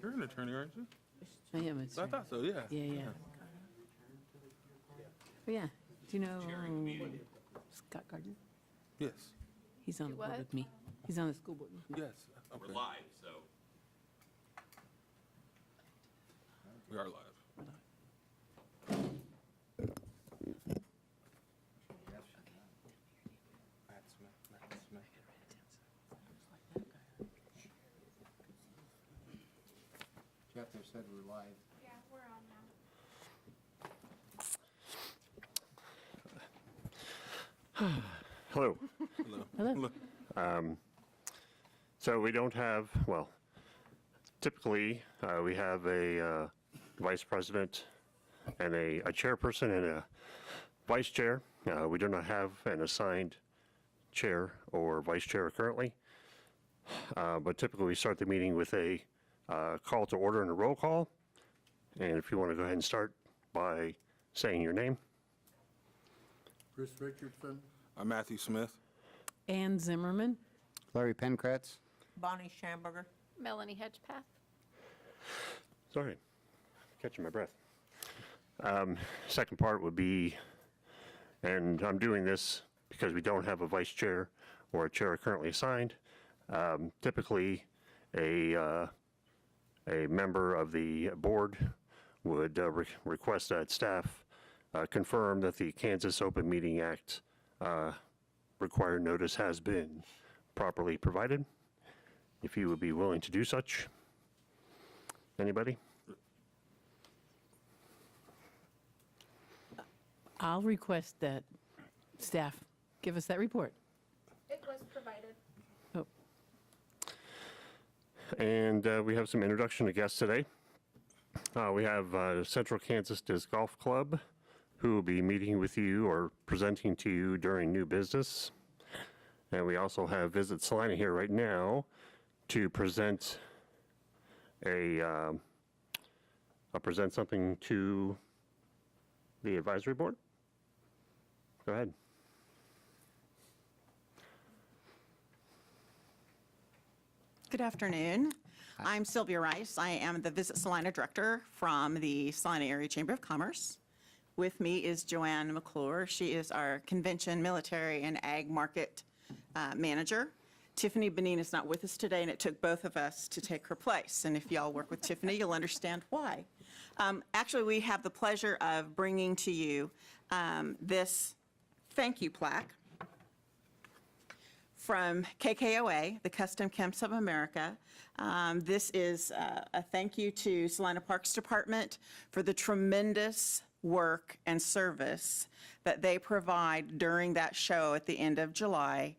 You're an attorney, aren't you? I am. I thought so, yeah. Yeah. Oh, yeah. Do you know Scott Gardner? Yes, He's on the board with me. He's on the school board with me. yes. Okay. We're live, so. We are live. Chapter said we're live. Yeah, we're on now. Hello. Hello. Hello. So we don't have, well, typically, we have a vice president and a chairperson and a vice chair. We do not have an assigned chair or vice chair currently. But typically, we start the meeting with a call to order and a roll call. And if you want to go ahead and start by saying your name. Bruce Richardson. I'm Matthew Smith. Ann Zimmerman. Larry Pencratz. Bonnie Schamberger. Melanie Hedgepath. Sorry, catching my breath. Second part would be, and I'm doing this because we don't have a vice chair or a chair currently assigned. Typically, a member of the board would request that staff confirm that the Kansas Open Meeting Act required notice has been properly provided. If you would be willing to do such. Anybody? I'll request that staff give us that report. It was provided. Oh, And we have some introduction to guests today. We have Central Kansas Disc Golf Club, who will be meeting with you or presenting to you during new business. And we also have Visit Salina here right now to present present something to the advisory board. Go ahead. Good afternoon. I'm Sylvia Rice. I am the Visit Salina Director from the Salina Area Chamber of Commerce. With me is Joanne McClure. She is our Convention, Military, and Ag Market Manager. Tiffany Benin is not with us today, and it took both of us to take her place. And if y'all work with Tiffany, you'll understand why. Actually, we have the pleasure of bringing to you this thank you plaque from KKOA, the Kustom Kemps of America. This is a thank you to Salina Parks Department for the tremendous work and service that they provide during that show at the end of July.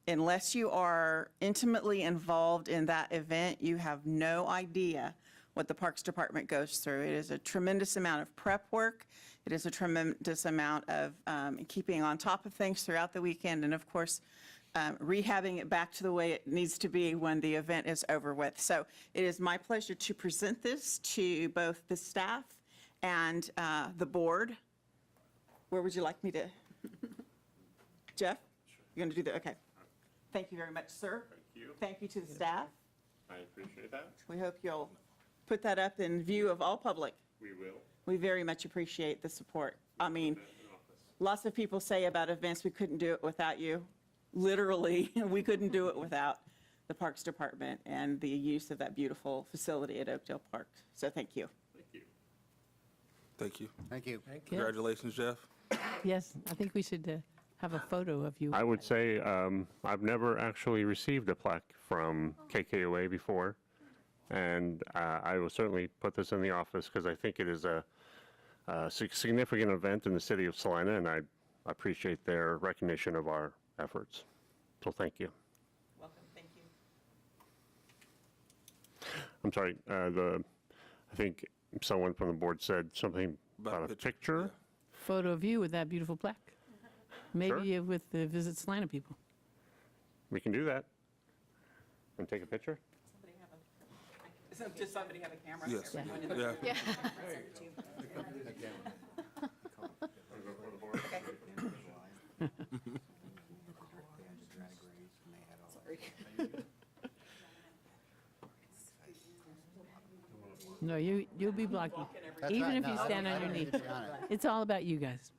Unless you are intimately involved in that event, you have no idea what the Parks Department goes through. It is a tremendous amount of prep work. It is a tremendous amount of keeping on top of things throughout the weekend, and of course, rehabbing it back to the way it needs to be when the event is over with. So it is my pleasure to present this to both the staff and the board. Where would you like me to? Jeff? You're going to do that? Okay. Thank you very much, sir. Thank you. Thank you to the staff. I appreciate that. We hope you'll put that up in view of all public. We will. We very much appreciate the support. I mean, lots of people say about events, we couldn't do it without you. Literally, we couldn't do it without the Parks Department and the use of that beautiful facility at Oakdale Park. So thank you. Thank you. Thank you. Thank you. Congratulations, Jeff. yes, I think we should have a photo of you. I would say I've never actually received a plaque from KKOA before, and I will certainly put this in the office because I think it is a significant event in the city of Salina, and I appreciate their recognition of our efforts. So thank you. Welcome. Thank you. I'm sorry, I think someone from the board said something about a picture. Photo of you with that beautiful plaque. Maybe with the Visit Salina people. We can do that. And take a picture? Does somebody have a camera? Yes. Yeah. Yeah. No, you'll be blocking, That's even right. if No, you I stand don't- on I your don't knee. need to be on it. It's all about you guys.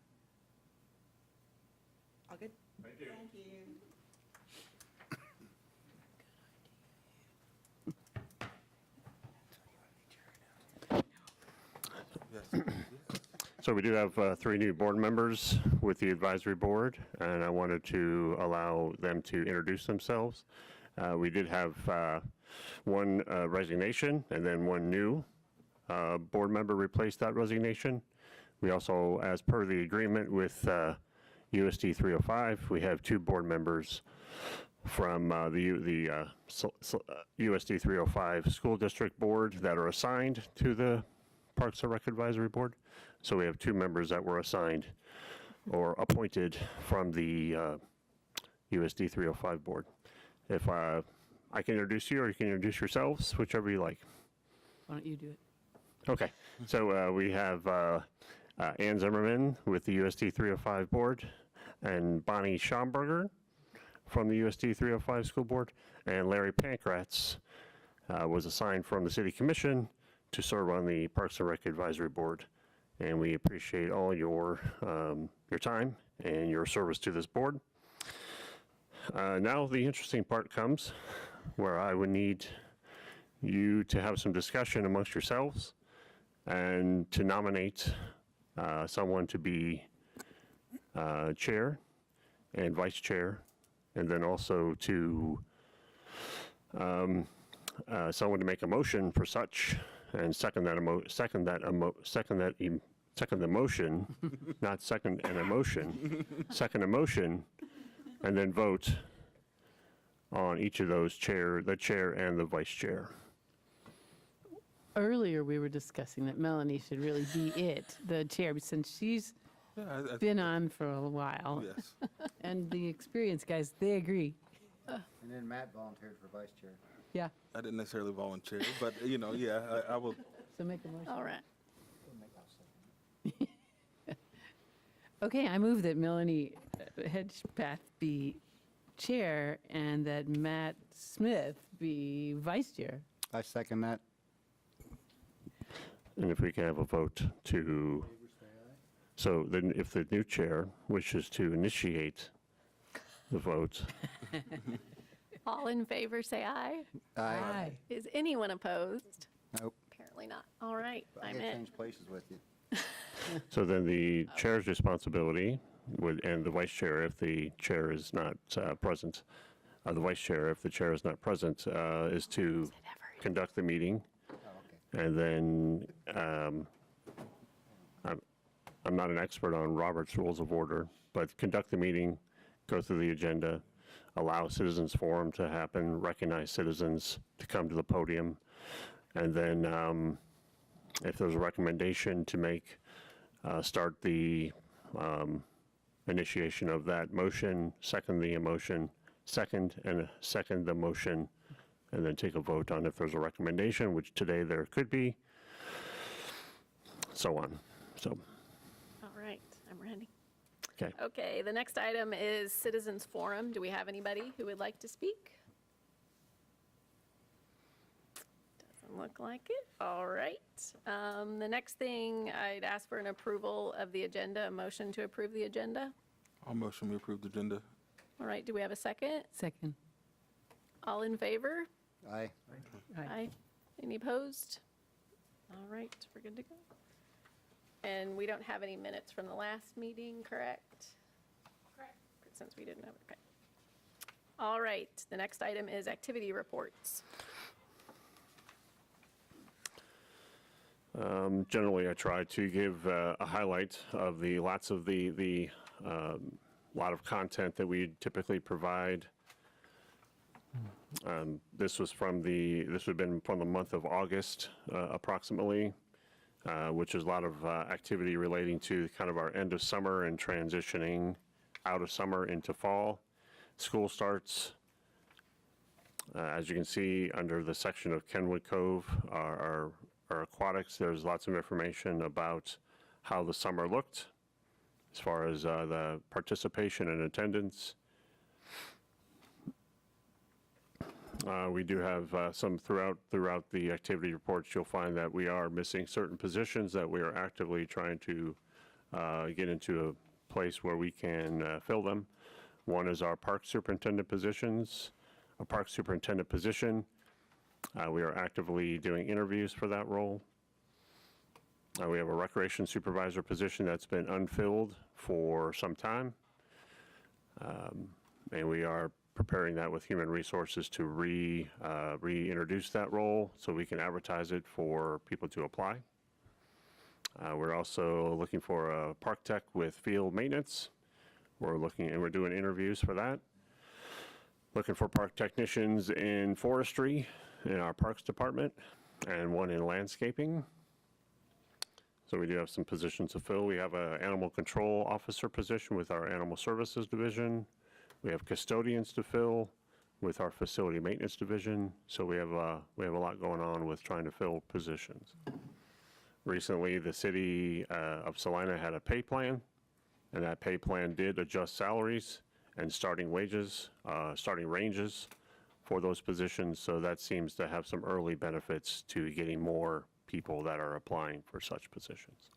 All good? Thank you. Yes. So we do have 3 new board members with the advisory board, and I wanted to allow them to introduce themselves. We did have 1 resignation and then 1 new board member replaced that resignation. We also, as per the agreement with USD 305, we have 2 board members from the USD 305 School District Board that are assigned to the Parks and Rec Advisory Board. So we have 2 members that were assigned or appointed from the USD 305 Board. If I can introduce you, or you can introduce yourselves, whichever you like. Why don't you do it? Okay, so we have Ann Zimmerman with the USD 305 Board, and Bonnie Schomburger from the USD 305 School Board, and Larry Pankratz was assigned from the City Commission to serve on the Parks and Rec Advisory Board. And we appreciate all your time and your service to this board. Now the interesting part comes, where I would need you to have some discussion amongst yourselves and to nominate someone to be chair and vice chair, and then also to someone to make a motion for such and second the motion, not second an emotion, second a motion, and then vote on each of those the chair and the vice chair. Earlier, we were discussing that Melanie should really be the chair, since she's Yeah, been on for a while. yes. And the experienced guys, they agree. And then Matt volunteered for vice chair. Yeah, I didn't necessarily volunteer, but, yeah, I will. so make a motion. All right. Okay, I move that Melanie Hedgepath be chair and that Matt Smith be vice chair. I second that. And if we can have a vote to, so then if the new chair wishes to initiate the vote, All in favor, say aye. Aye. Is anyone opposed? Nope. Apparently not. All right, I I'm get in. change places with you. so then the chair's responsibility would, and the vice chair if the chair is not present, the vice chair if the chair is not present, is to conduct the meeting. Oh, okay. And then, I'm not an expert on Robert's Rules of Order, but conduct the meeting, go through the agenda, allow citizens forum to happen, recognize citizens to come to the podium, and then if there's a recommendation to make, start the initiation of that motion, second the motion, second the motion, and then take a vote on if there's a recommendation, which today there could be, so on. So, All right, I'm ready. okay. Okay, the next item is Citizens Forum. Do we have anybody who would like to speak? Doesn't look like it. All right. The next thing, I'd ask for an approval of the agenda, a motion to approve the agenda. I'll motion we approve the agenda. All right, do we have a second? Second. All in favor? Aye. Aye. Any opposed? All right, we're good to go. And we don't have any minutes from the last meeting, correct? Correct. Since we didn't have, okay. All right, the next item is activity reports. Generally, I try to give a highlight of the lots of the lot of content that we typically provide. This would have been from the month of August, approximately, which is a lot of activity relating to kind of our end of summer and transitioning out of summer into fall. School starts. As you can see, under the section of Kenwood Cove, our aquatics, there's lots of information about how the summer looked as far as the participation and attendance. We do have some throughout the activity reports. You'll find that we are missing certain positions that we are actively trying to get into a place where we can fill them. One is our park superintendent positions, a park superintendent position. We are actively doing interviews for that role. We have a recreation supervisor position that's been unfilled for some time. And we are preparing that with human resources to reintroduce that role so we can advertise it for people to apply. We're also looking for a park tech with field maintenance. We're doing interviews for that. Looking for park technicians in forestry in our parks department and one in landscaping. So we do have some positions to fill. We have an animal control officer position with our animal services division. We have custodians to fill with our facility maintenance division. So we have a lot going on with trying to fill positions. Recently, the city of Salina had a pay plan, and that pay plan did adjust salaries and starting wages, starting ranges for those positions. So that seems to have some early benefits to getting more people that are applying for such positions.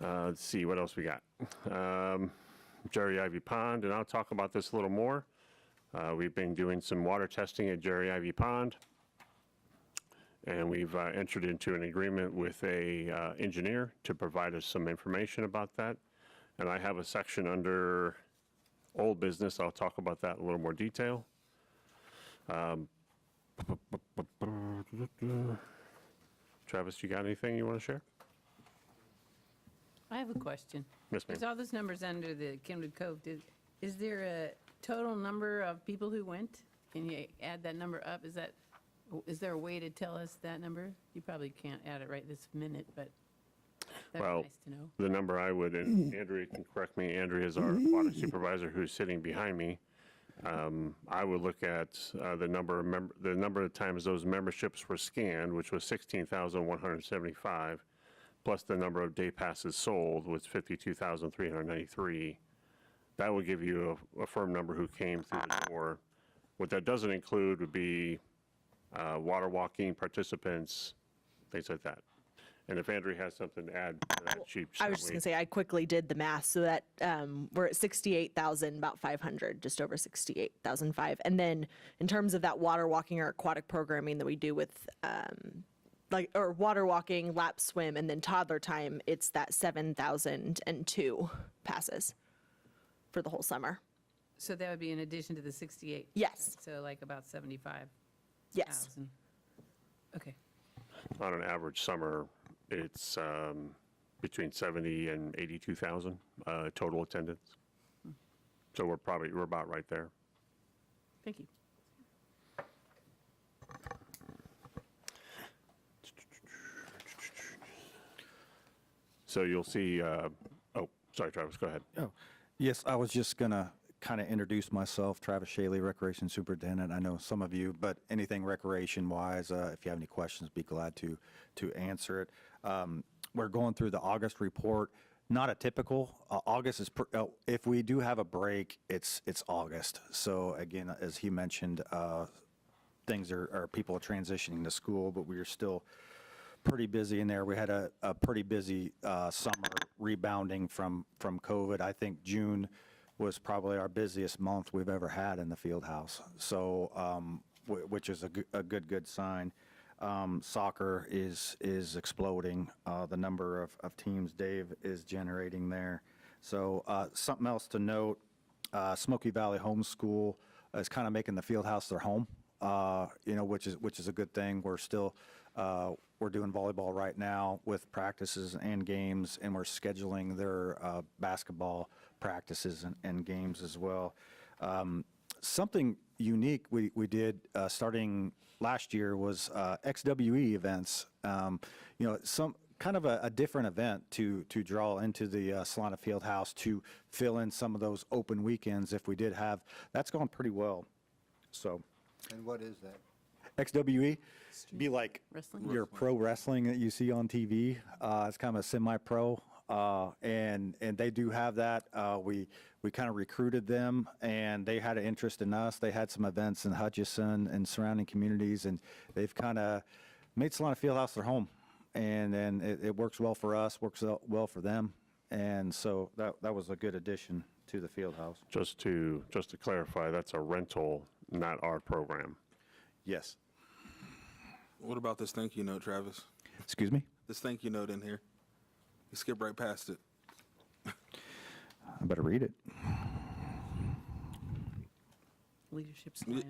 Let's see, what else we got? Jerry Ivey Pond, and I'll talk about this a little more. We've been doing some water testing at Jerry Ivey Pond, and we've entered into an agreement with a engineer to provide us some information about that. And I have a section under old business. I'll talk about that in a little more detail. Travis, you got anything you want to share? I have a question. Yes, ma'am. There's all those numbers under the Kenwood Cove. Is there a total number of people who went? Can you add that number up? Is there a way to tell us that number? You probably can't add it right this minute, but that'd be nice to know. The number I would, and Andrea can correct me, Andrea is our water supervisor who's sitting behind me. I would look at the number of times those memberships were scanned, which was 16,175, plus the number of day passes sold was 52,393. That would give you a firm number who came through the door. What that doesn't include would be water walking participants, things like that. And if Andrea has something to add to that, she I was just going to say, I quickly did the math, so that we're at 68,000, about 500, just over 68,005. And then in terms of that water walking or aquatic programming that we do with, or water walking, lap swim, and then toddler time, it's that 7,002 passes for the whole summer. So that would be in addition to the 68? Yes. So like about 75,000? Yes. Okay. On an average summer, it's between 70 and 82,000 total attendance. So we're about right there. Thank you. So you'll see, oh, sorry, Travis, go ahead. Oh, yes, I was just going to kind of introduce myself, Travis Shaley, Recreation Superintendent. I know some of you, but anything recreation-wise, if you have any questions, be glad to answer it. We're going through the August report. Not a typical, August is, if we do have a break, it's August. So again, as he mentioned, things are people are transitioning to school, but we are still pretty busy in there. We had a pretty busy summer rebounding from COVID. I think June was probably our busiest month we've ever had in the field house. So, which is a good sign. Soccer is exploding. The number of teams Dave is generating there. So something else to note, Smoky Valley Homeschool is kind of making the field house their home, which is a good thing. We're still, we're doing volleyball right now with practices and games, and we're scheduling their basketball practices and games as well. Something unique we did starting last year was XWE events. Some kind of a different event to draw into the Salina Fieldhouse to fill in some of those open weekends if we did have. That's gone pretty well. So. And what is that? XWE, be like Wrestling? your pro wrestling that you see on TV. It's kind of a semi-pro and they do have that. We kind of recruited them, and they had an interest in us. They had some events in Hutchinson and surrounding communities, and they've kind of made Salina Fieldhouse their home. And then it works well for us, works well for them, and so that was a good addition to the Fieldhouse. Just to clarify, that's a rental, not our program. Yes. What about this thank you note, Travis? Excuse me? This thank you note in here? You skip right past it. I better read it. Leadership Salina.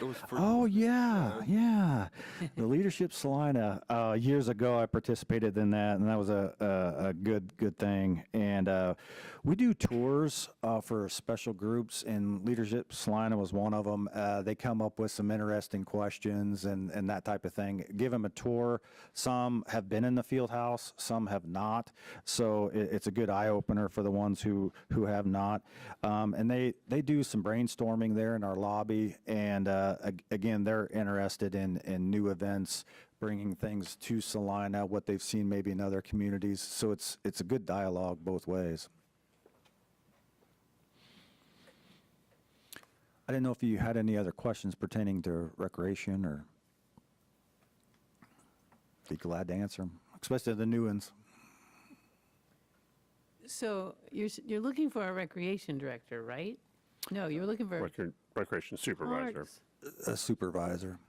It was for, Oh, yeah. The Leadership Salina, years ago, I participated in that, and that was a good thing. And we do tours for special groups, and Leadership Salina was one of them. They come up with some interesting questions and that type of thing. Give them a tour. Some have been in the field house, some have not. So it's a good eye-opener for the ones who have not. And they do some brainstorming there in our lobby, and again, they're interested in new events, bringing things to Salina, what they've seen maybe in other communities. So it's a good dialogue both ways. I didn't know if you had any other questions pertaining to recreation, or be glad to answer them, especially the new ones. So you're looking for a recreation director, right? No, you're looking for Recreation supervisor, parks. A supervisor.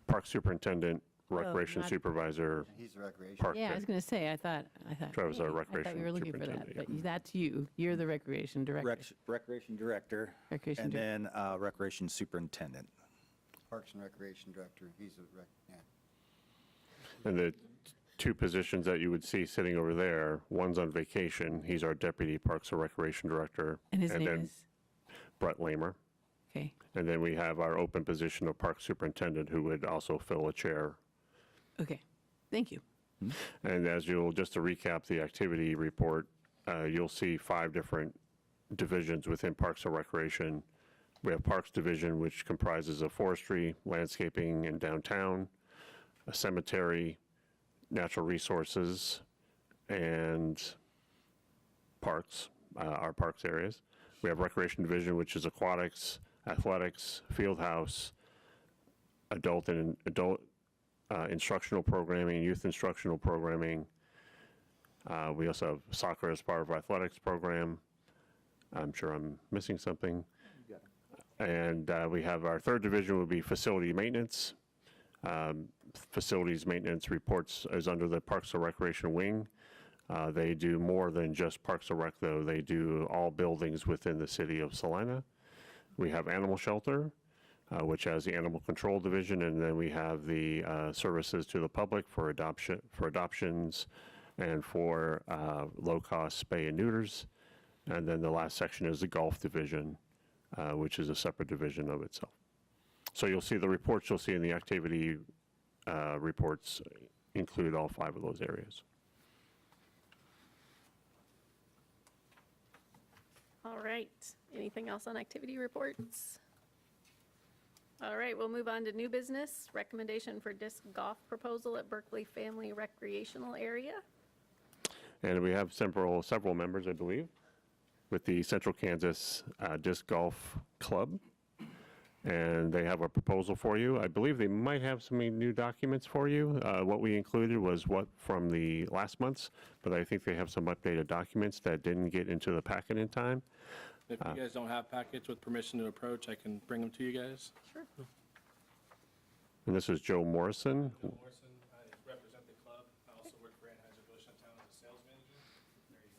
park superintendent, recreation not- supervisor, He's the recreation. park. Yeah, I was going to say, I thought. Travis, our I thought recreation you were looking for that, superintendent, but that's you. You're the recreation director. Recreation director. Recreation And director. then recreation superintendent. Parks and Recreation Director, he's a yeah. And the two positions that you would see sitting over there, one's on vacation. He's our deputy parks and recreation director. And his name then is? Brett Lamer. Okay. And then we have our open position of park superintendent, who would also fill a chair. Okay. Thank you. And as just to recap the activity report, you'll see 5 different divisions within Parks and Recreation. We have Parks Division, which comprises of forestry, landscaping, and downtown, a cemetery, natural resources, and parks, our parks areas. We have Recreation Division, which is aquatics, athletics, field house, adult instructional programming, youth instructional programming. We also have soccer as part of our athletics program. I'm sure I'm missing something. And we have our third division would be facility maintenance. Facilities maintenance reports is under the Parks and Recreation wing. They do more than just Parks and Rec, though. They do all buildings within the city of Salina. We have animal shelter, which has the animal control division, and then we have the services to the public for adoptions and for low-cost spay and neuters. And then the last section is the golf division, which is a separate division of itself. So you'll see the reports you'll see in the activity reports include all 5 of those areas. All right. Anything else on activity reports? All right, we'll move on to new business. Recommendation for disc golf proposal at Berkley Family Recreational Area. And we have several members, I believe, with the Central Kansas Disc Golf Club. And they have a proposal for you. I believe they might have some new documents for you. What we included was what from the last month's, but I think they have some updated documents that didn't get into the packet in time. If you guys don't have packets with permission to approach, I can bring them to you guys. Sure. And this is Joe Morrison. Joe Morrison, I represent the club. I also work for Anheuser-Busch in town as a sales manager. There you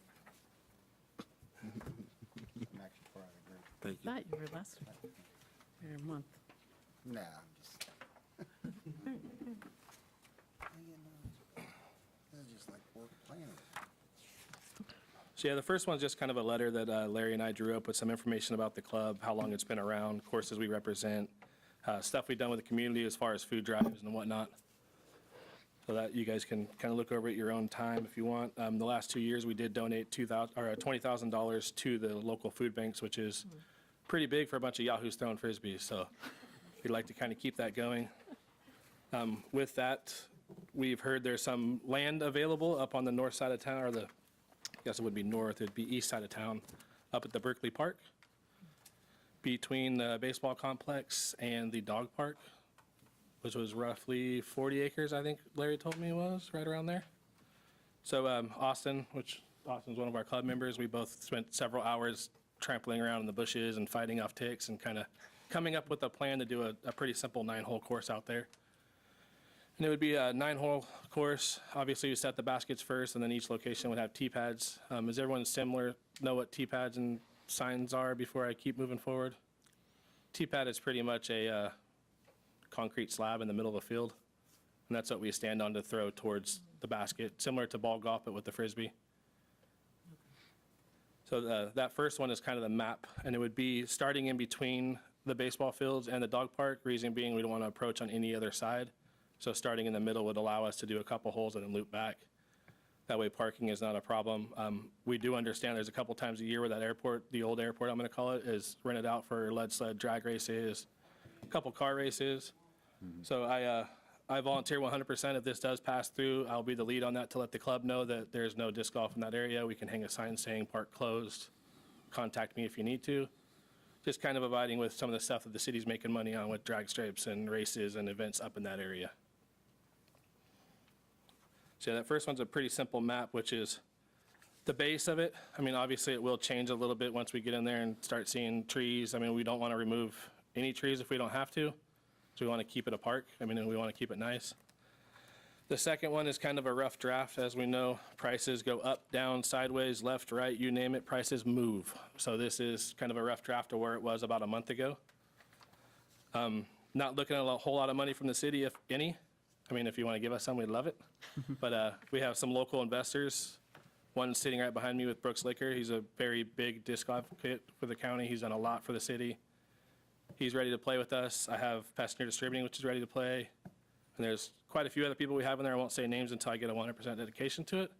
go. I'm actually part of the group. Thank you. Thought you were last week. Or a month. Nah, I'm just. This is just like work planning. So yeah, the first one's just kind of a letter that Larry and I drew up with some information about the club, how long it's been around, courses we represent, stuff we've done with the community as far as food drives and whatnot. So that you guys can kind of look over at your own time if you want. The last 2 years, we did donate $20,000 to the local food banks, which is pretty big for a bunch of yahoos throwing frisbees. So we'd like to kind of keep that going. With that, we've heard there's some land available up on the north side of town, or the guess it would be north, it'd be east side of town, up at the Berkley Park, between the baseball complex and the dog park, which was roughly 40 acres, I think Larry told me it was, right around there. So Austin's one of our club members, we both spent several hours trampling around in the bushes and fighting off ticks and kind of coming up with a plan to do a pretty simple 9-hole course out there. And it would be a 9-hole course. Obviously, you set the baskets first, and then each location would have tee pads. Is everyone similar, know what tee pads and signs are before I keep moving forward? Tee pad is pretty much a concrete slab in the middle of the field, and that's what we stand on to throw towards the basket, similar to ball golf, but with the Frisbee. So that first one is kind of the map, and it would be starting in between the baseball fields and the dog park, reason being we don't want to approach on any other side. So starting in the middle would allow us to do a couple holes and then loop back. That way parking is not a problem. We do understand there's a couple times a year where that airport, the old airport I'm going to call it, is rented out for lead sled drag races, a couple car races. So I volunteer 100%. If this does pass through, I'll be the lead on that to let the club know that there's no disc golf in that area. We can hang a sign saying park closed. Contact me if you need to. Just kind of abiding with some of the stuff that the city's making money on with drag stripes and races and events up in that area. So that first one's a pretty simple map, which is the base of it. I mean, obviously it will change a little bit once we get in there and start seeing trees. I mean, we don't want to remove any trees if we don't have to. So we want to keep it a park. I mean, we want to keep it nice. The second one is kind of a rough draft. As we know, prices go up, down, sideways, left, right, you name it, prices move. So this is kind of a rough draft of where it was about a month ago. Not looking at a whole lot of money from the city, if any. I mean, if you want to give us some, we'd love it. But we have some local investors. One sitting right behind me with Brooks Liquor. He's a very big disc advocate for the county. He's done a lot for the city. He's ready to play with us. I have Passenger Distributing, which is ready to play. And there's quite a few other people we have in there. I won't say names until I get a 100% dedication to it.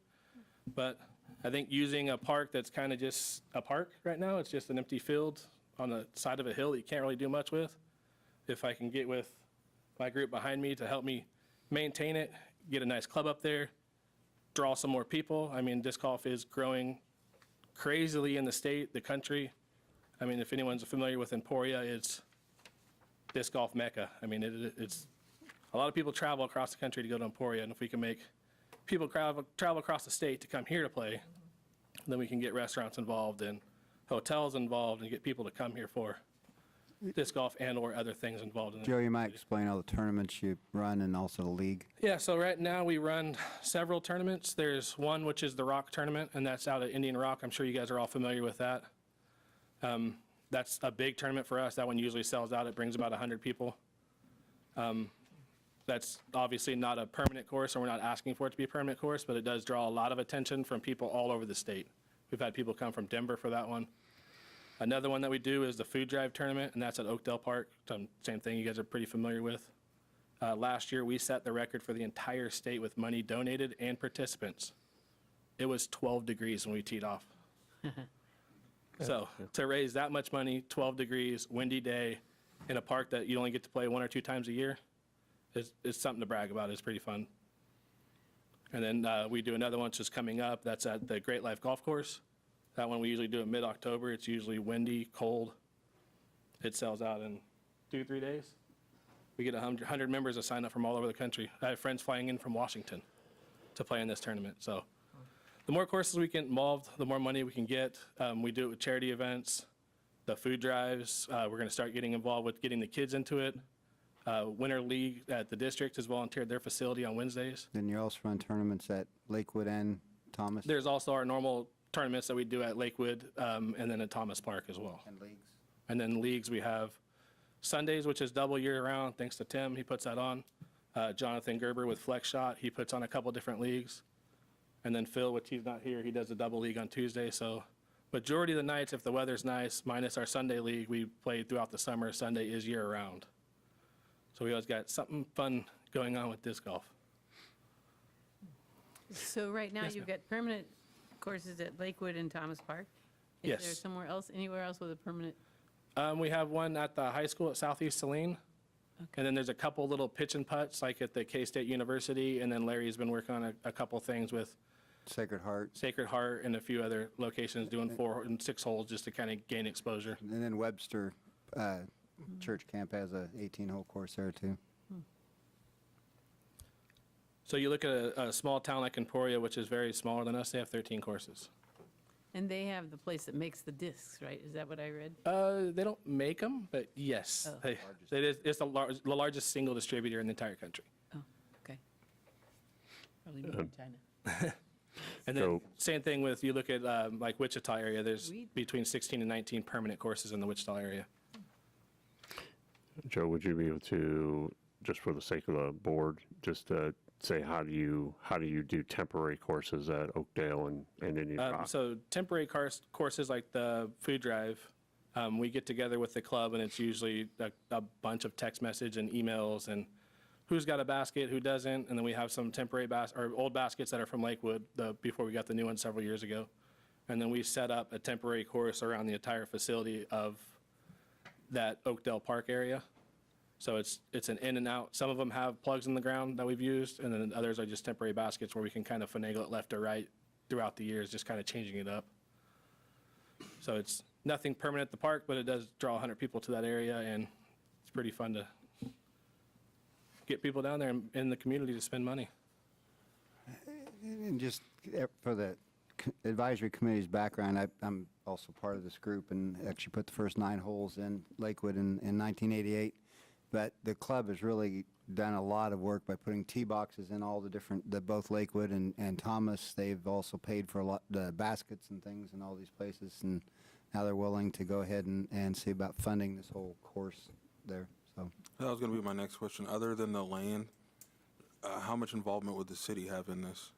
But I think using a park that's kind of just a park right now, it's just an empty field on the side of a hill that you can't really do much with. If I can get with my group behind me to help me maintain it, get a nice club up there, draw some more people. I mean, disc golf is growing crazily in the state, the country. I mean, if anyone's familiar with Emporia, it's disc golf mecca. I mean, it's a lot of people travel across the country to go to Emporia, and if we can make people travel across the state to come here to play, then we can get restaurants involved and hotels involved and get people to come here for disc golf and or other things involved in it. Joe, you might explain all the tournaments you run and also the league. Yeah, so right now we run several tournaments. There's one which is the Rock Tournament, and that's out at Indian Rock. I'm sure you guys are all familiar with that. That's a big tournament for us. That one usually sells out. It brings about 100 people. That's obviously not a permanent course, and we're not asking for it to be a permanent course, but it does draw a lot of attention from people all over the state. We've had people come from Denver for that one. Another one that we do is the Food Drive Tournament, and that's at Oakdale Park. Same thing you guys are pretty familiar with. Last year, we set the record for the entire state with money donated and participants. It was 12 degrees when we teed off. So to raise that much money, 12 degrees, windy day, in a park that you only get to play 1 or 2 times a year, is something to brag about. It's pretty fun. And then we do another one just coming up. That's at the Great Life Golf Course. That one we usually do in mid-October. It's usually windy, cold. It sells out in 2-3 days. We get 100 members that sign up from all over the country. I have friends flying in from Washington to play in this tournament. So the more courses we get involved, the more money we can get. We do it with charity events, the food drives. We're going to start getting involved with getting the kids into it. Winter League at the district has volunteered their facility on Wednesdays. Then you also run tournaments at Lakewood and Thomas? There's also our normal tournaments that we do at Lakewood and then at Thomas Park as well. And leagues. And then leagues, we have Sundays, which is double year round, thanks to Tim, he puts that on. Jonathan Gerber with Flex Shot, he puts on a couple different leagues. And then Phil, which he's not here, he does a double league on Tuesday. So majority of the nights, if the weather's nice, minus our Sunday league, we play throughout the summer. Sunday is year round. So we always got something fun going on with disc golf. So right now, Yes, you've ma'am. got permanent courses at Lakewood and Thomas Park? Is there Yes. somewhere else, anywhere else with a permanent? We have one at the high school at Southeast Saline. And then there's a couple little pitch and putts, like at the K-State University. And then Larry's been working on a couple things with Sacred Heart, Sacred Heart, and a few other locations doing 4 and 6 holes just to kind of gain exposure. and then Webster Church Camp has a 18-hole course there too. So you look at a small town like Emporia, which is very smaller than us, they have 13 courses. And they have the place that makes the discs, right? Is that what I read? They don't make them, but yes, Oh. it's the largest single distributor in the entire country. Oh, okay. Probably more in China. And then So- same thing with, you look at like Wichita area, there's Sweet. between 16 and 19 permanent courses in the Wichita area. Joe, would you be able to, just for the sake of the board, just say how do you do temporary courses at Oakdale and Indian Rock? So temporary courses like the food drive, we get together with the club and it's usually a bunch of text message and emails and who's got a basket, who doesn't, and then we have some temporary or old baskets that are from Lakewood before we got the new one several years ago. And then we set up a temporary course around the entire facility of that Oakdale Park area. So it's an in and out. Some of them have plugs in the ground that we've used, and then others are just temporary baskets where we can kind of finagle it left or right throughout the years, just kind of changing it up. So it's nothing permanent at the park, but it does draw 100 people to that area, and it's pretty fun to get people down there in the community to spend money. And just for the advisory committee's background, I'm also part of this group and actually put the first 9 holes in Lakewood in 1988. But the club has really done a lot of work by putting tee boxes in all the different, both Lakewood and Thomas. They've also paid for a lot, the baskets and things in all these places. And now they're willing to go ahead and see about funding this whole course there, so. That was going to be my next question. Other than the land, how much involvement would the city have in this?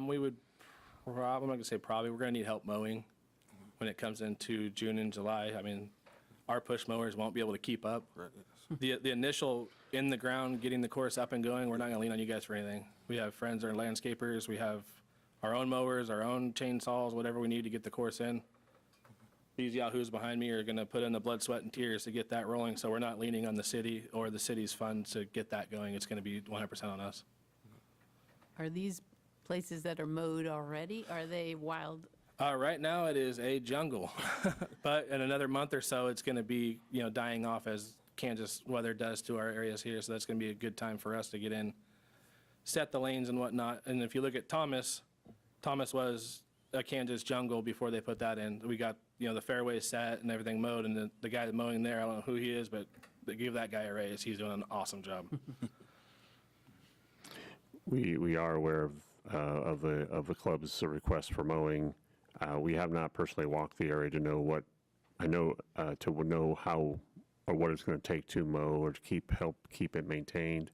We would I'm not going to say probably, we're going to need help mowing when it comes into June and July. I mean, our push mowers won't be able to keep up. Right, yes. The initial in the ground, getting the course up and going, we're not going to lean on you guys for anything. We have friends that are landscapers. We have our own mowers, our own chainsaws, whatever we need to get the course in. These yahoos behind me are going to put in the blood, sweat, and tears to get that rolling, so we're not leaning on the city or the city's funds to get that going. It's going to be 100% on us. Are these places that are mowed already, are they wild? Right now, it is a jungle, but in another month or so, it's going to be, dying off as Kansas weather does to our areas here. So that's going to be a good time for us to get in, set the lanes and whatnot. And if you look at Thomas was a Kansas jungle before they put that in. We got, the fairways set and everything mowed, and the guy mowing there, I don't know who he is, but they give that guy a raise. He's doing an awesome job. We are aware of the club's request for mowing. We have not personally walked the area to know how or what it's going to take to mow or to help keep it maintained.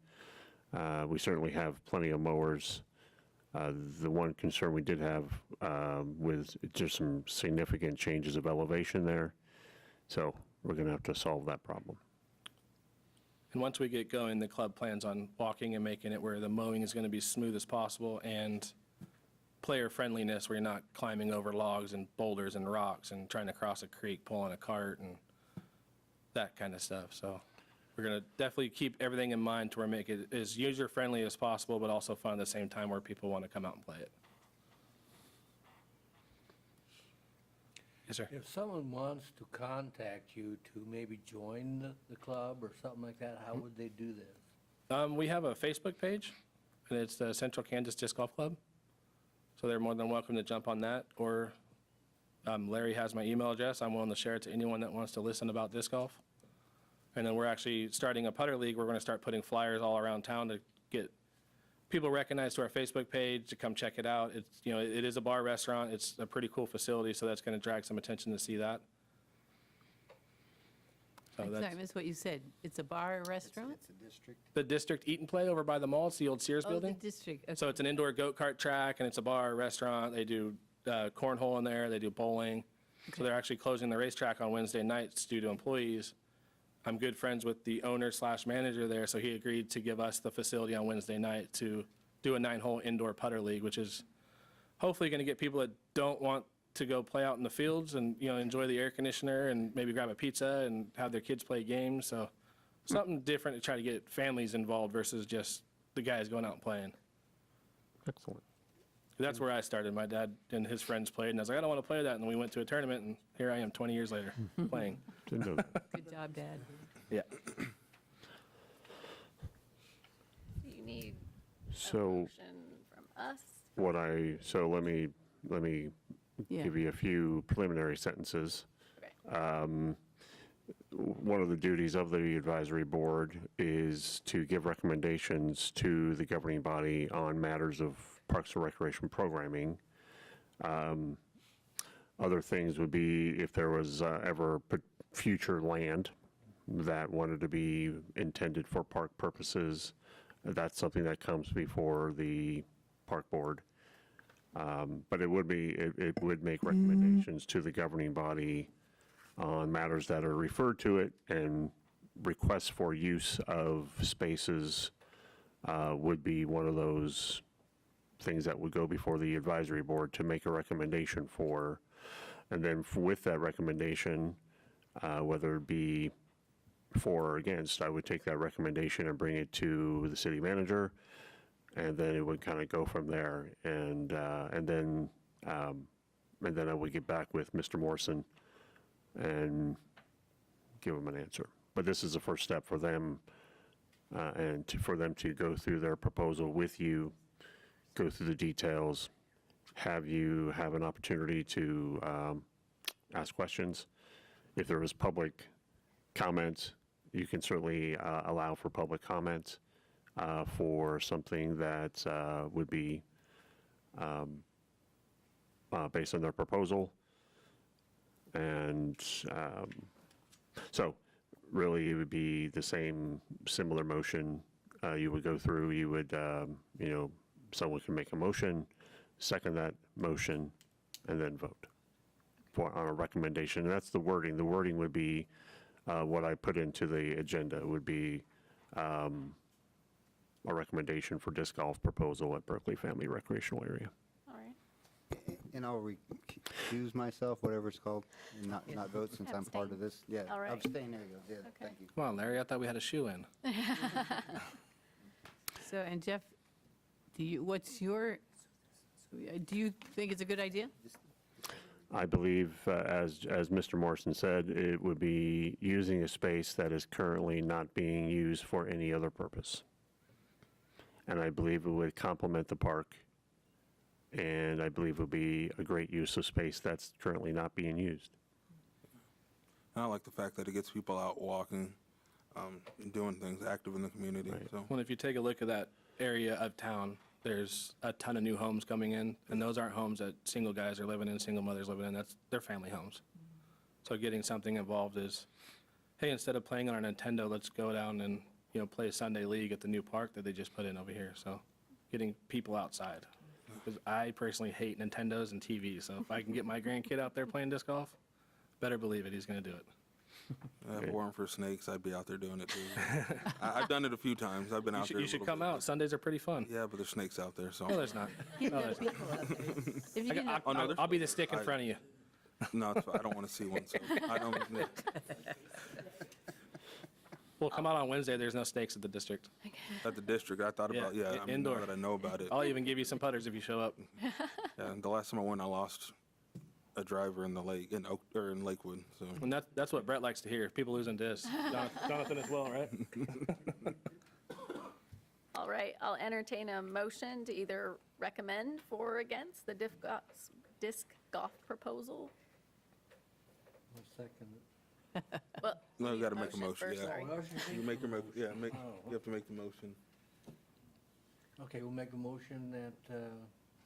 We certainly have plenty of mowers. The one concern we did have was just some significant changes of elevation there. So we're going to have to solve that problem. And once we get going, the club plans on walking and making it where the mowing is going to be smooth as possible and player friendliness, where you're not climbing over logs and boulders and rocks and trying to cross a creek, pulling a cart and that kind of stuff. So we're going to definitely keep everything in mind to where make it as user-friendly as possible, but also fun at the same time where people want to come out and play it. Yes, sir. If someone wants to contact you to maybe join the club or something like that, how would they do this? We have a Facebook page, and it's the Central Kansas Disc Golf Club. So they're more than welcome to jump on that. Or Larry has my email address. I'm willing to share it to anyone that wants to listen about disc golf. And then we're actually starting a putter league. We're going to start putting flyers all around town to get people recognized to our Facebook page to come check it out. It's, it is a bar restaurant. It's a pretty cool facility, so that's going to drag some attention to see that. So Sorry, I missed what you said. It's a bar or restaurant? It's a district. the District Eat and Play over by the mall. It's the old Sears Oh, the building. district. Okay. So it's an indoor go-kart track, and it's a bar, restaurant. They do cornhole in there. They do bowling. So they're actually closing the racetrack on Wednesday nights due to employees. I'm good friends with the owner/manager there, so he agreed to give us the facility on Wednesday night to do a 9-hole indoor putter league, which is hopefully going to get people that don't want to go play out in the fields and, enjoy the air conditioner and maybe grab a pizza and have their kids play games. So something different to try to get families involved versus just the guys going out and playing. Excellent. That's where I started. My dad and his friends played, and I was like, I don't want to play that. And then we went to a tournament, and here I am 20 years later playing. Good job, Dad. Yeah. Do you need a So motion from us? so let me Yeah. give you a few preliminary sentences. Okay. One of the duties of the advisory board is to give recommendations to the governing body on matters of Parks and Recreation programming. Other things would be if there was ever future land that wanted to be intended for park purposes, that's something that comes before the park board. But it would make recommendations to the governing body on matters that are referred to it, and requests for use of spaces would be one of those things that would go before the advisory board to make a recommendation for. And then with that recommendation, whether it be for or against, I would take that recommendation and bring it to the city manager, and then it would kind of go from there. And then I would get back with Mr. Morrison and give them an answer. But this is the first step for them, for them to go through their proposal with you, go through the details, have you have an opportunity to ask questions. If there is public comment, you can certainly allow for public comment for something that would be based on their proposal. And so really it would be the similar motion you would go through. You would, someone can make a motion, second that motion, and then vote on a recommendation. And that's the wording. The wording would be what I put into the agenda. It would be a recommendation for disc golf proposal at Berkley Family Recreational Area. All right. And I'll recuse myself, whatever it's called, and not vote since I'm part of this. Yeah, All right. abstain, there you go. Yeah, Okay. thank you. Come on, Larry, I thought we had a shoe in. So, and Jeff, do you think it's a good idea? I believe, as Mr. Morrison said, it would be using a space that is currently not being used for any other purpose. And I believe it would complement the park, and I believe it would be a great use of space that's currently not being used. And I like the fact that it gets people out walking, doing things, active in the community, so. Well, if you take a look at that area of town, there's a ton of new homes coming in, and those aren't homes that single guys are living in, single mothers living in. That's their family homes. So getting something involved is, hey, instead of playing on our Nintendo, let's go down and play a Sunday league at the new park that they just put in over here. So getting people outside, because I personally hate Nintendos and TVs. So if I can get my grandkid out there playing disc golf, better believe it, he's going to do it. If it weren't for snakes, I'd be out there doing it too. I've done it a few times. I've been out there. You should come out. Sundays are pretty fun. Yeah, but there's snakes out there, so. No, there's not. No, there's not. If you didn't have- I'll be the stick in front of you. No, it's fine. I don't want to see one, so I don't. Well, come out on Wednesday. There's no snakes at the district. At the district, I thought about, Yeah, I mean, indoor. now that I know about it. I'll even give you some putters if you show up. Yeah, and the last time I went, I lost a driver in the lake, in Lakewood, so. And that's what Brett likes to hear, people losing discs. Jonathan as well, right? All right, I'll entertain a motion to either recommend for or against the disc golf proposal. I'll second it. Well, No, you need gotta make a motion, first, yeah. sorry. You make your, you have to make the motion. Okay, we'll make a motion that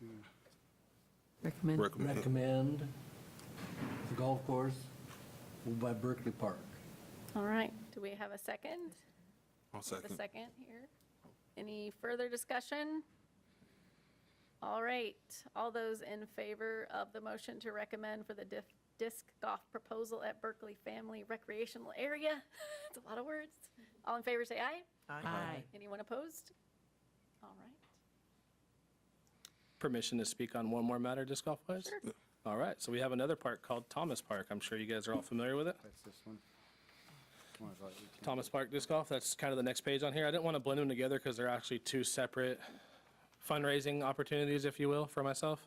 we Recommend. recommend the golf course over by Berkley Park. All right, do we have a second? I'll A second. second here. Any further discussion? All right, all those in favor of the motion to recommend for the disc golf proposal at Berkley Family Recreational Area? It's a lot of words. All in favor, say aye. Aye. Anyone opposed? All right. Permission to speak on one more matter, disc golf wise? Sure. All right, so we have another park called Thomas Park. I'm sure you guys are all familiar with it. That's this one. One is like 18. Thomas Park Disc Golf, that's kind of the next page on here. I didn't want to blend them together because they're actually two separate fundraising opportunities, if you will, for myself.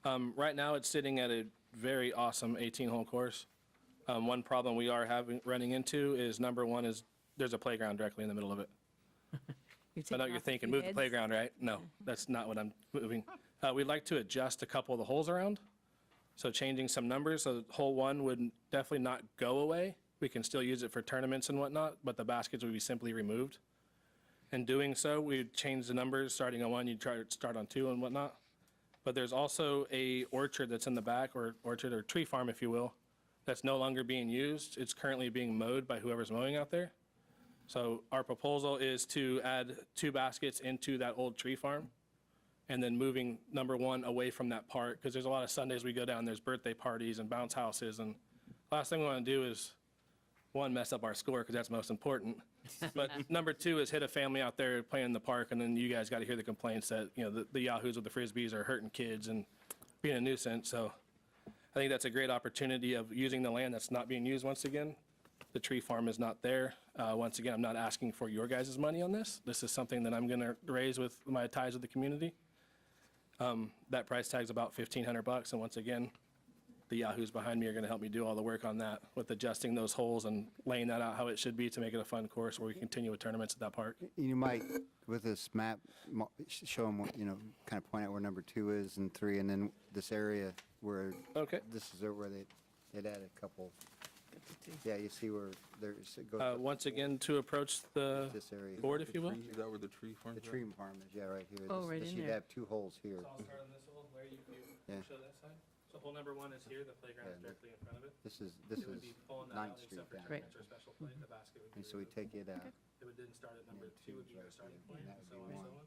Right now, it's sitting at a very awesome 18-hole course. One problem we are running into is, number one, is there's a playground directly in the middle of it. I know you're thinking, move the playground, right? No, that's not what I'm moving. We'd like to adjust a couple of the holes around, so changing some numbers, so hole 1 would definitely not go away. We can still use it for tournaments and whatnot, but the baskets would be simply removed. In doing so, we'd change the numbers, starting on 1, you'd try to start on 2 and whatnot. But there's also a orchard that's in the back, or orchard or tree farm, if you will, that's no longer being used. It's currently being mowed by whoever's mowing out there. So our proposal is to add 2 baskets into that old tree farm, and then moving number 1 away from that park, because there's a lot of Sundays we go down, there's birthday parties and bounce houses, and last thing we want to do is, 1, mess up our score, because that's most important. But number 2 is hit a family out there playing in the park, and then you guys got to hear the complaints that, you know, the yahoos with the Frisbees are hurting kids and being a nuisance. So I think that's a great opportunity of using the land that's not being used once again. The tree farm is not there. Once again, I'm not asking for your guys' money on this. This is something that I'm going to raise with my ties with the community. That price tag's about $1,500, and once again, the yahoos behind me are going to help me do all the work on that, with adjusting those holes and laying that out how it should be to make it a fun course where we continue with tournaments at that park. You might, with this map, show them, you know, kind of point out where number 2 is and 3, and then this area where, Okay. this is where they'd add a couple. Yeah, you see where there's, it goes Once again, to approach the this area. board, if you will. Is that where the tree farm The is? tree farm is, yeah, right here. Oh, This- right this in You'd there. have 2 holes here. So I'll start on this hole, Larry, you Yeah. show that side. So hole number 1 is here, the playground is Yeah, directly in front of it. This is It would be pulling that 9th out Street except for down. tournaments or special play, the basket would be And so we removed. take it out. If it didn't start at number 2 would be your starting point, and that would so be on, so 1. on.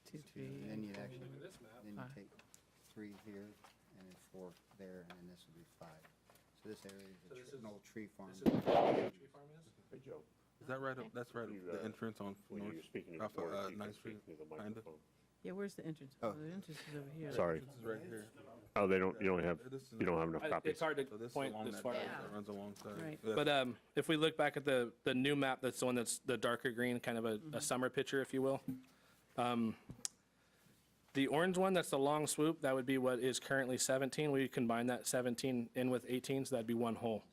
2, 3. And then you'd When you actually, look at this map, then you take 3 here, and then 4 there, and then this would be 5. So this area is So this an is- old tree farm. this is where the tree farm is. Hey, Joe. Is that right up, that's right, You, the entrance on When North, you're speaking to the off of, board, you can 9th speak Street, to the kinda? microphone. Yeah, where's the entrance? Oh. The entrance is over here. Sorry. This is right here. Oh, you don't have enough It's copies. hard So to this is point along this that far. drive that runs alongside. Right. Yeah. But if we look back at the new map, that's the one that's the darker green, kind of a summer picture, if you will. The orange one, that's the long swoop, that would be what is currently 17. We combine that 17 in with 18, so that'd be 1 hole.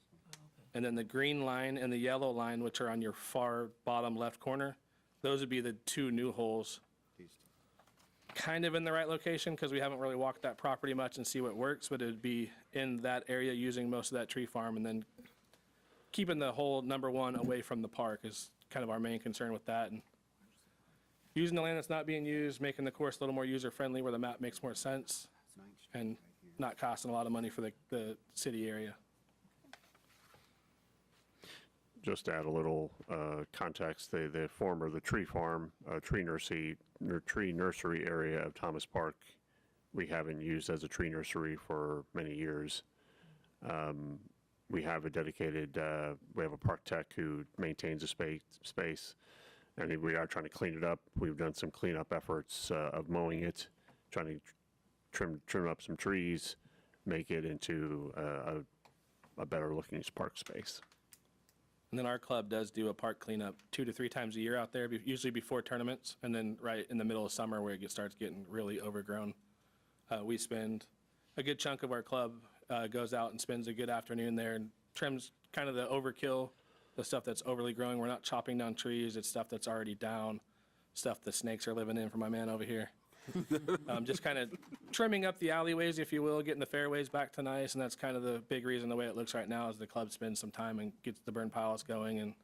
And then the green line and the yellow line, which are on your far bottom left corner, those would be the 2 new holes. Kind of in the right location, because we haven't really walked that property much and see what works, but it'd be in that area using most of that tree farm, and then keeping the hole number 1 away from the park is kind of our main concern with that. And using the land that's not being used, making the course a little more user-friendly where the map makes more sense, and not costing a lot of money for the city area. Just to add a little context, the former, the tree farm, tree nursery area of Thomas Park, we haven't used as a tree nursery for many years. We have a dedicated, we have a park tech who maintains the space, and we are trying to clean it up. We've done some cleanup efforts of mowing it, trying to trim up some trees, make it into a better looking park space. And then our club does do a park cleanup 2 to 3 times a year out there, usually before tournaments, and then right in the middle of summer where it starts getting really overgrown. We spend a good chunk of our club goes out and spends a good afternoon there and trims kind of the overkill, the stuff that's overly growing. We're not chopping down trees. It's stuff that's already down, stuff the snakes are living in for my man over here. Just kind of trimming up the alleyways, if you will, getting the fairways back to nice, and that's kind of the big reason the way it looks right now is the club spends some time and gets the burn piles going and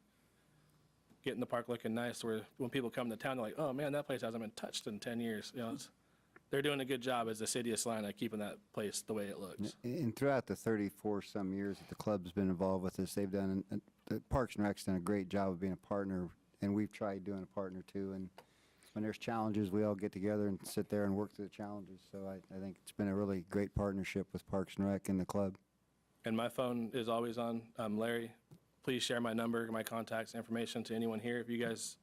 getting the park looking nice, where when people come to town, they're like, oh man, that place hasn't been touched in 10 years. You know, they're doing a good job as the city of Salina keeping that place the way it looks. And throughout the 34-some years that the club's been involved with this, they've done, the Parks and Rec's done a great job of being a partner, and we've tried doing a partner too. And when there's challenges, we all get together and sit there and work through the challenges. So I think it's been a really great partnership with Parks and Rec and the club. And my phone is always on. Larry, please share my number, my contacts, information to anyone here. If you guys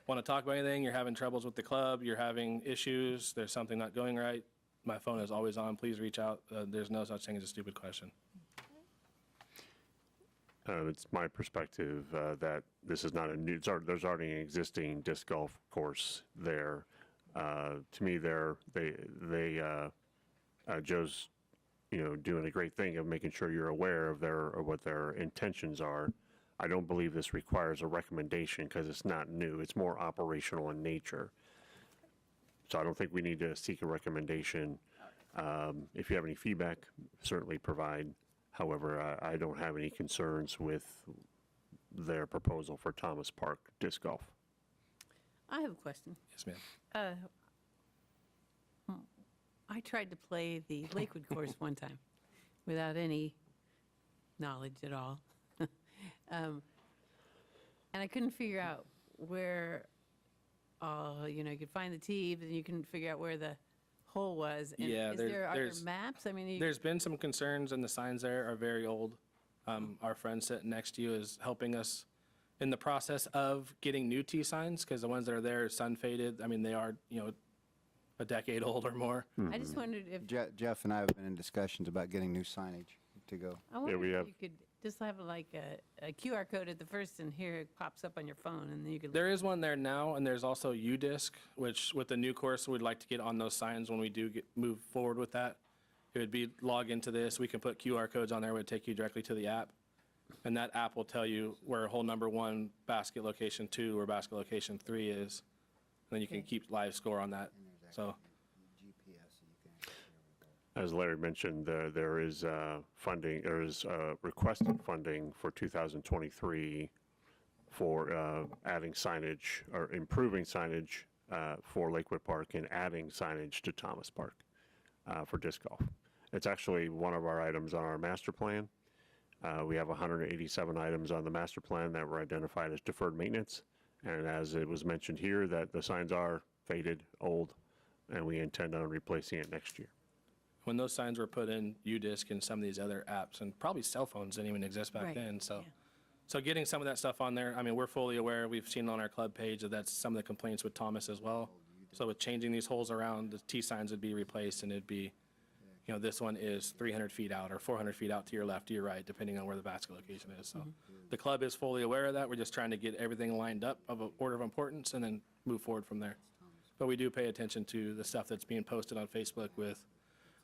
want to talk about anything, you're having troubles with the club, you're having issues, there's something not going right, my phone is always on. Please reach out. There's no such thing as a stupid question. It's my perspective that this is not a new, there's already an existing disc golf course there. To me, Joe's, doing a great thing of making sure you're aware of what their intentions are. I don't believe this requires a recommendation because it's not new. It's more operational in nature. So I don't think we need to seek a recommendation. If you have any feedback, certainly provide. However, I don't have any concerns with their proposal for Thomas Park Disc Golf. I have a question. Yes, ma'am. I tried to play the Lakewood course one time without any knowledge at all. And I couldn't figure out where, you could find the tee, but you couldn't figure out where the hole was. And Yeah, are there there's- maps? I mean, There's been some concerns, and the signs there are very old. Our friend sitting next to you is helping us in the process of getting new tee signs, because the ones that are there are sun faded. I mean, they are, a decade old or more. I just wondered if, Jeff and I have been in discussions about getting new signage to go. I wondered we if have- you could just have like a QR code at the first, and here it pops up on your phone, and then you could. There is one there now, and there's also UDisc, which with the new course, we'd like to get on those signs when we do move forward with that. It would be log into this. We can put QR codes on there. It would take you directly to the app. And that app will tell you where hole number 1, basket location 2, or basket location 3 is. And then you can keep live score on that. So GPS, so you can actually see everything. As Larry mentioned, there is funding, there is requested funding for 2023 for adding signage or improving signage for Lakewood Park and adding signage to Thomas Park for disc golf. It's actually one of our items on our master plan. We have 187 items on the master plan that were identified as deferred maintenance. And as it was mentioned here, that the signs are faded, old, and we intend on replacing it next year. when those signs were put in UDisc and some of these other apps, and probably cell phones didn't even exist back Right, then, so. yeah. So getting some of that stuff on there, I mean, we're fully aware, we've seen on our club page that that's some of the complaints with Thomas as well. So with changing these holes around, the T signs would be replaced, and it'd be, you know, this one is 300 feet out or 400 feet out to your left, to your right, depending on where the basket location is. So the club is fully aware of that. We're just trying to get everything lined up of an order of importance and then move forward from there. But we do pay attention to the stuff that's being posted on Facebook with,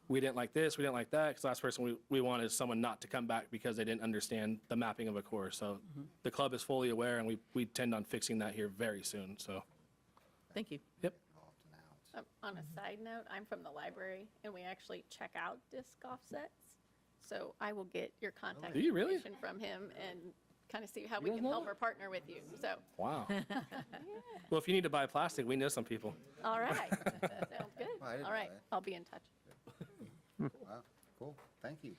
we didn't like this, we didn't like that, because the last person we want is someone not to come back because they didn't understand the mapping of a course. So the club is fully aware, and we intend on fixing that here very soon, so. Thank you. Yep. On a side note, I'm from the library, and we actually check out disc golf sets. So I will get your contact Do you really? information from him and kind of see how we guys can know help that? or partner with you. So, Wow. Well, if you need to buy plastic, we know some people. all right, sounds good. Well, I didn't All know right, that. I'll be in touch. Wow, cool, thank you.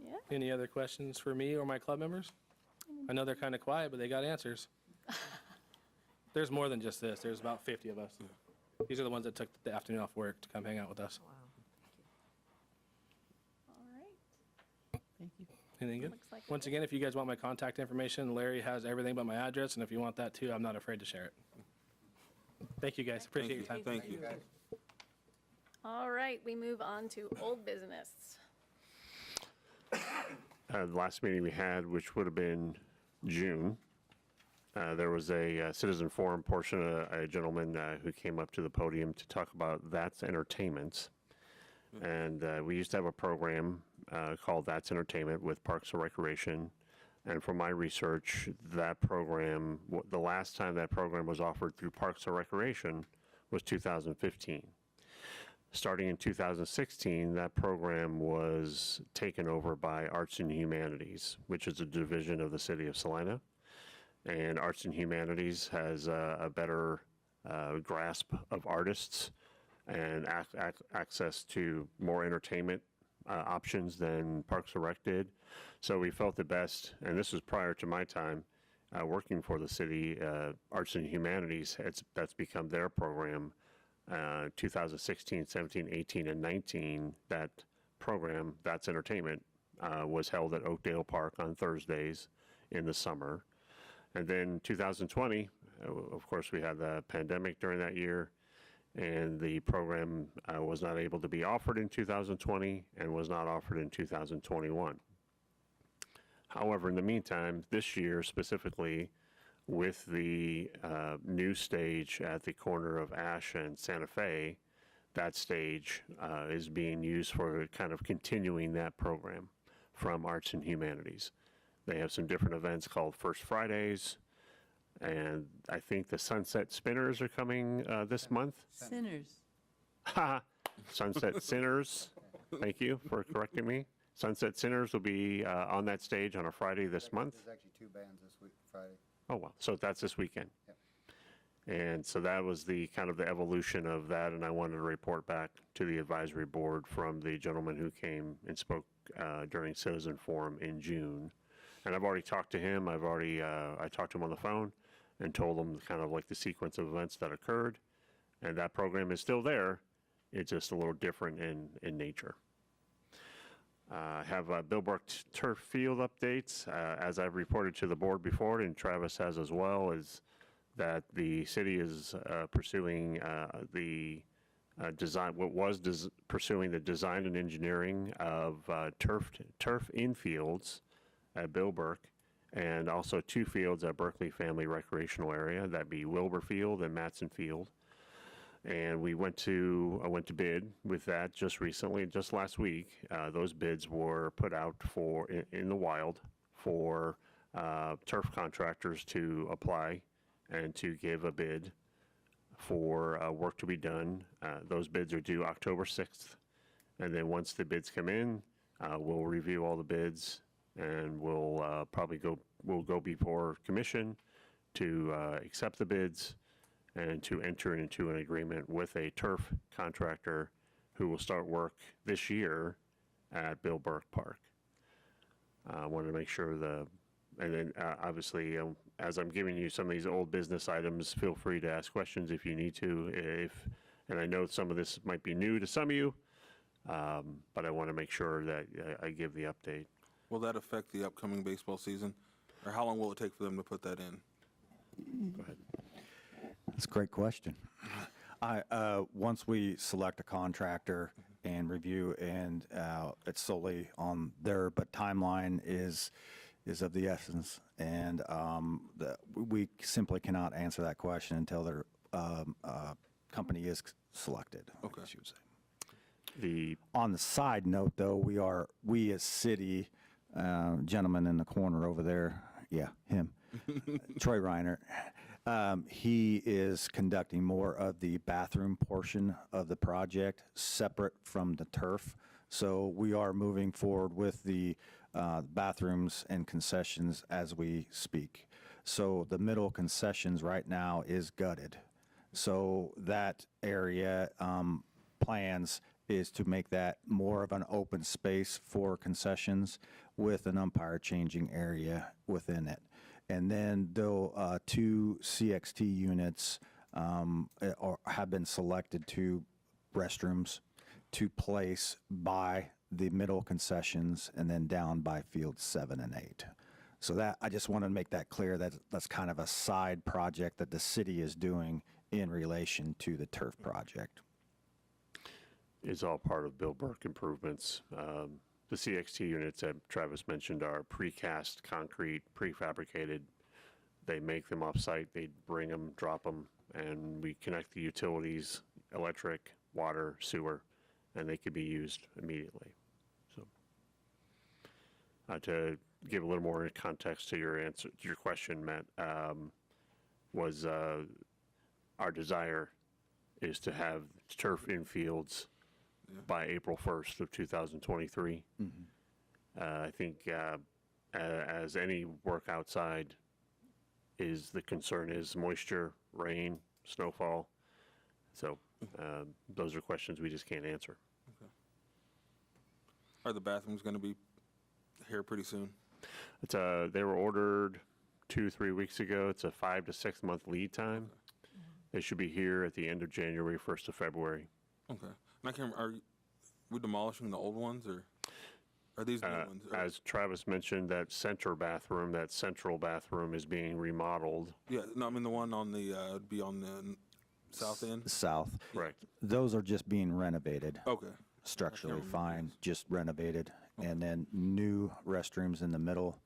Yeah. Any other questions for me or my club members? I know they're kind of quiet, but they got answers. There's more than just this. There's about 50 of us. These are the ones that took the afternoon off work to come hang out with us. All right. Thank you. Anything good? Looks like it Once again, if you guys want my contact information, Larry has everything but my address, and if you want that too, I'm not afraid to share it. Thank you, guys. Appreciate your time. Thank you. All right, we move on to old business. The last meeting we had, which would have been June, there was a citizen forum portion, a gentleman who came up to the podium to talk about That's Entertainment. And we used to have a program called That's Entertainment with Parks and Recreation. And from my research, that program, the last time that program was offered through Parks and Recreation was 2015. Starting in 2016, that program was taken over by Arts and Humanities, which is a division of the city of Salina. And Arts and Humanities has a better grasp of artists and access to more entertainment options than Parks and Rec did. So we felt the best, and this was prior to my time working for the city, Arts and Humanities, that's become their program. 2016, 17, 18, and 19, that program, That's Entertainment, was held at Oakdale Park on Thursdays in the summer. And then 2020, of course, we had the pandemic during that year, and the program was not able to be offered in 2020 and was not offered in 2021. However, in the meantime, this year specifically, with the new stage at the corner of Ash and Santa Fe. That stage is being used for kind of continuing that program from Arts and Humanities. They have some different events called First Fridays, and I think the Sunset Spinners are coming this month. Sinners. Sunset Sinners, thank you for correcting me. Sunset Sinners will be on that stage on a Friday this month. There's actually 2 bands this week, Friday. Oh, wow, so that's this weekend. Yep. And so that was the kind of the evolution of that, and I wanted to report back to the advisory board from the gentleman who came and spoke during Citizen Forum in June. And I've already talked to him. I talked to him on the phone and told him kind of like the sequence of events that occurred. And that program is still there. It's just a little different in nature. I have Bill Burke turf field updates. As I've reported to the board before, and Travis has as well, is that the city is pursuing the design, pursuing the design and engineering of turf infields at Bill Burke, and also 2 fields at Berkley Family Recreational Area. That'd be Wilbur Field and Matson Field. And I went to bid with that just recently, just last week. Those bids were put out in the wild for turf contractors to apply and to give a bid for work to be done. Those bids are due October 6th. And then once the bids come in, we'll review all the bids, and we'll go before commission to accept the bids and to enter into an agreement with a turf contractor who will start work this year at Bill Burke Park. I wanted to make sure and then obviously, as I'm giving you some of these old business items, feel free to ask questions if you need to. And I know some of this might be new to some of you, but I want to make sure that I give the update. Will that affect the upcoming baseball season? Or how long will it take for them to put that in? Go ahead. That's a great question. Once we select a contractor and review, and it's solely on but timeline is of the essence, and we simply cannot answer that question until their company is selected. Okay. I guess you would say. On the side note, though, we as city, gentleman in the corner over there, yeah, him, Troy Reiner, he is conducting more of the bathroom portion of the project separate from the turf. So we are moving forward with the bathrooms and concessions as we speak. So the middle concessions right now is gutted. So that area plans is to make that more of an open space for concessions with an umpire changing area within it. And then though 2 CXT units have been selected to restrooms to place by the middle concessions and then down by fields 7 and 8. So that, I just want to make that clear that that's kind of a side project that the city is doing in relation to the turf project. It's all part of Bill Burke improvements. The CXT units that Travis mentioned are precast concrete, prefabricated. They make them off-site, they bring them, drop them, and we connect the utilities, electric, water, sewer, and they could be used immediately. So, to give a little more context to your answer, to your question, Matt, was our desire is to have turf infields by April 1st of 2023. I think as any work outside, the concern is moisture, rain, snowfall. So those are questions we just can't answer. Okay. Are the bathrooms going to be here pretty soon? They were ordered 2-3 weeks ago. It's a 5 to 6 month lead time. Okay. They should be here at the end of January, 1st of February. Okay. And I can't, are we demolishing the old ones, or are these new ones? As Travis mentioned, that central bathroom is being remodeled. Yeah, no, I mean the one on the, be on the south end? South. Correct. Those are just being renovated. Okay. Structurally fine, just renovated. And then new restrooms in the middle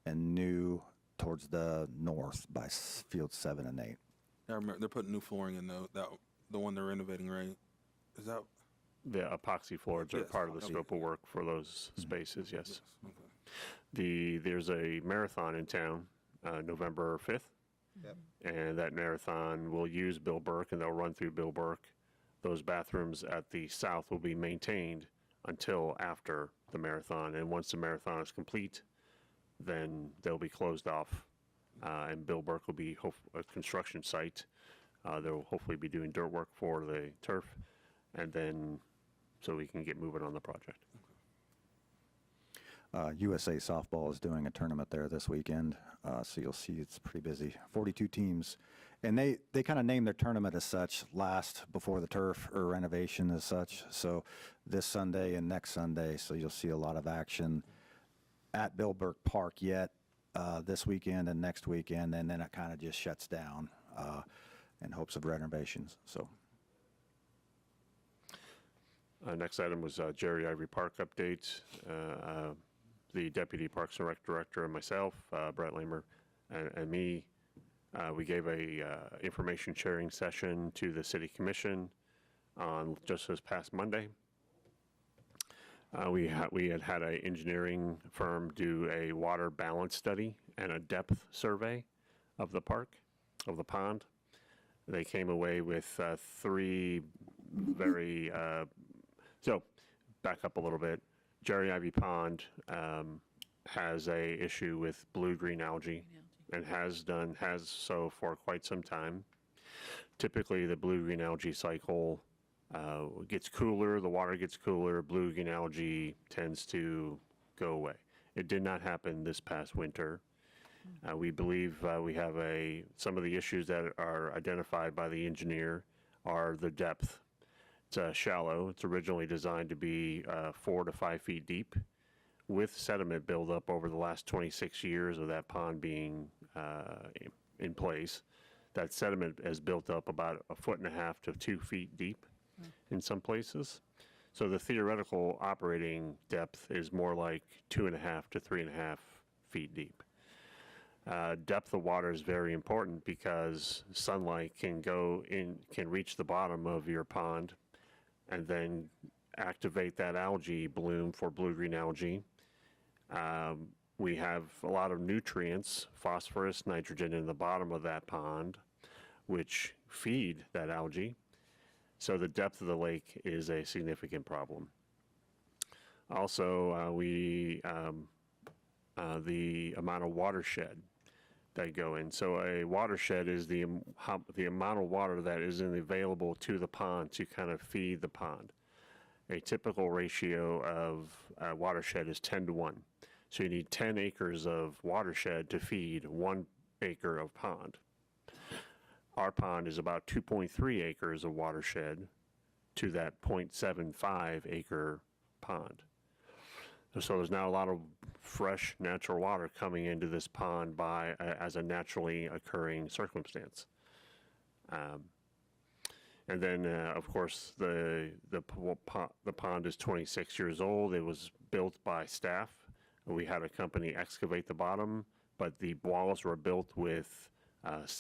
and new towards the north by fields 7 and 8. I remember they're putting new flooring in the one they're renovating, right? Is that? The epoxy floors are Yes, part of the okay. scope of work for those spaces, yes. Okay. There's a marathon in town, November 5th. Yep. And that marathon will use Bill Burke, and they'll run through Bill Burke. Those bathrooms at the south will be maintained until after the marathon. And once the marathon is complete, then they'll be closed off. And Bill Burke will be a construction site. They'll hopefully be doing dirt work for the turf. And then, so we can get moving on the project. USA Softball is doing a tournament there this weekend, so you'll see it's pretty busy. 42 teams, and they kind of named their tournament as such before the turf or renovation as such. So this Sunday and next Sunday, so you'll see a lot of action at Bill Burke Park yet this weekend and next weekend, and then it kind of just shuts down in hopes of renovations. So. Next item was Jerry Ivey Park update. The Deputy Parks and Rec Director and myself, Brett Lamer, and me, we gave a information sharing session to the City Commission on just this past Monday. We had an engineering firm do a water balance study and a depth survey of the park, of the pond. They came away with 3 very, so back up a little bit. Jerry Ivey Pond has a issue with blue-green algae and has so for quite some time. Typically, the blue-green algae cycle gets cooler, the water gets cooler, blue-green algae tends to go away. It did not happen this past winter. We believe we have some of the issues that are identified by the engineer are the depth. It's shallow. It's originally designed to be 4 to 5 feet deep. With sediment buildup over the last 26 years of that pond being in place, that sediment has built up about 1.5 feet to 2 feet deep in some places. So the theoretical operating depth is more like 2.5 to 3.5 feet deep. Depth of water is very important because sunlight can reach the bottom of your pond and then activate that algae bloom for blue-green algae. We have a lot of nutrients, phosphorus, nitrogen in the bottom of that pond, which feed that algae. So the depth of the lake is a significant problem. Also, the amount of watershed that go in. So a watershed is the amount of water that is available to the pond to kind of feed the pond. A typical ratio of watershed is 10 to 1. So you need 10 acres of watershed to feed 1 acre of pond. Our pond is about 2.3 acres of watershed to that 0.75 acre pond. So there's not a lot of fresh natural water coming into this pond as a naturally occurring circumstance. And then, of course, the pond is 26 years old. It was built by staff. We had a company excavate the bottom, but the walls were built with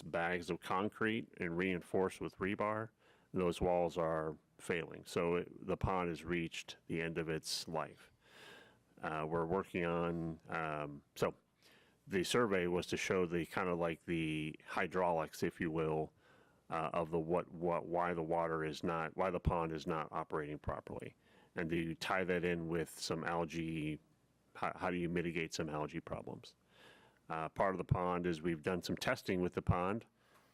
bags of concrete and reinforced with rebar. Those walls are failing. So the pond has reached the end of its life. We're working on, so the survey was to show the kind of like the hydraulics, if you will, of why the pond is not operating properly. And do you tie that in with some algae, how do you mitigate some algae problems? Part of the pond is we've done some testing with the pond.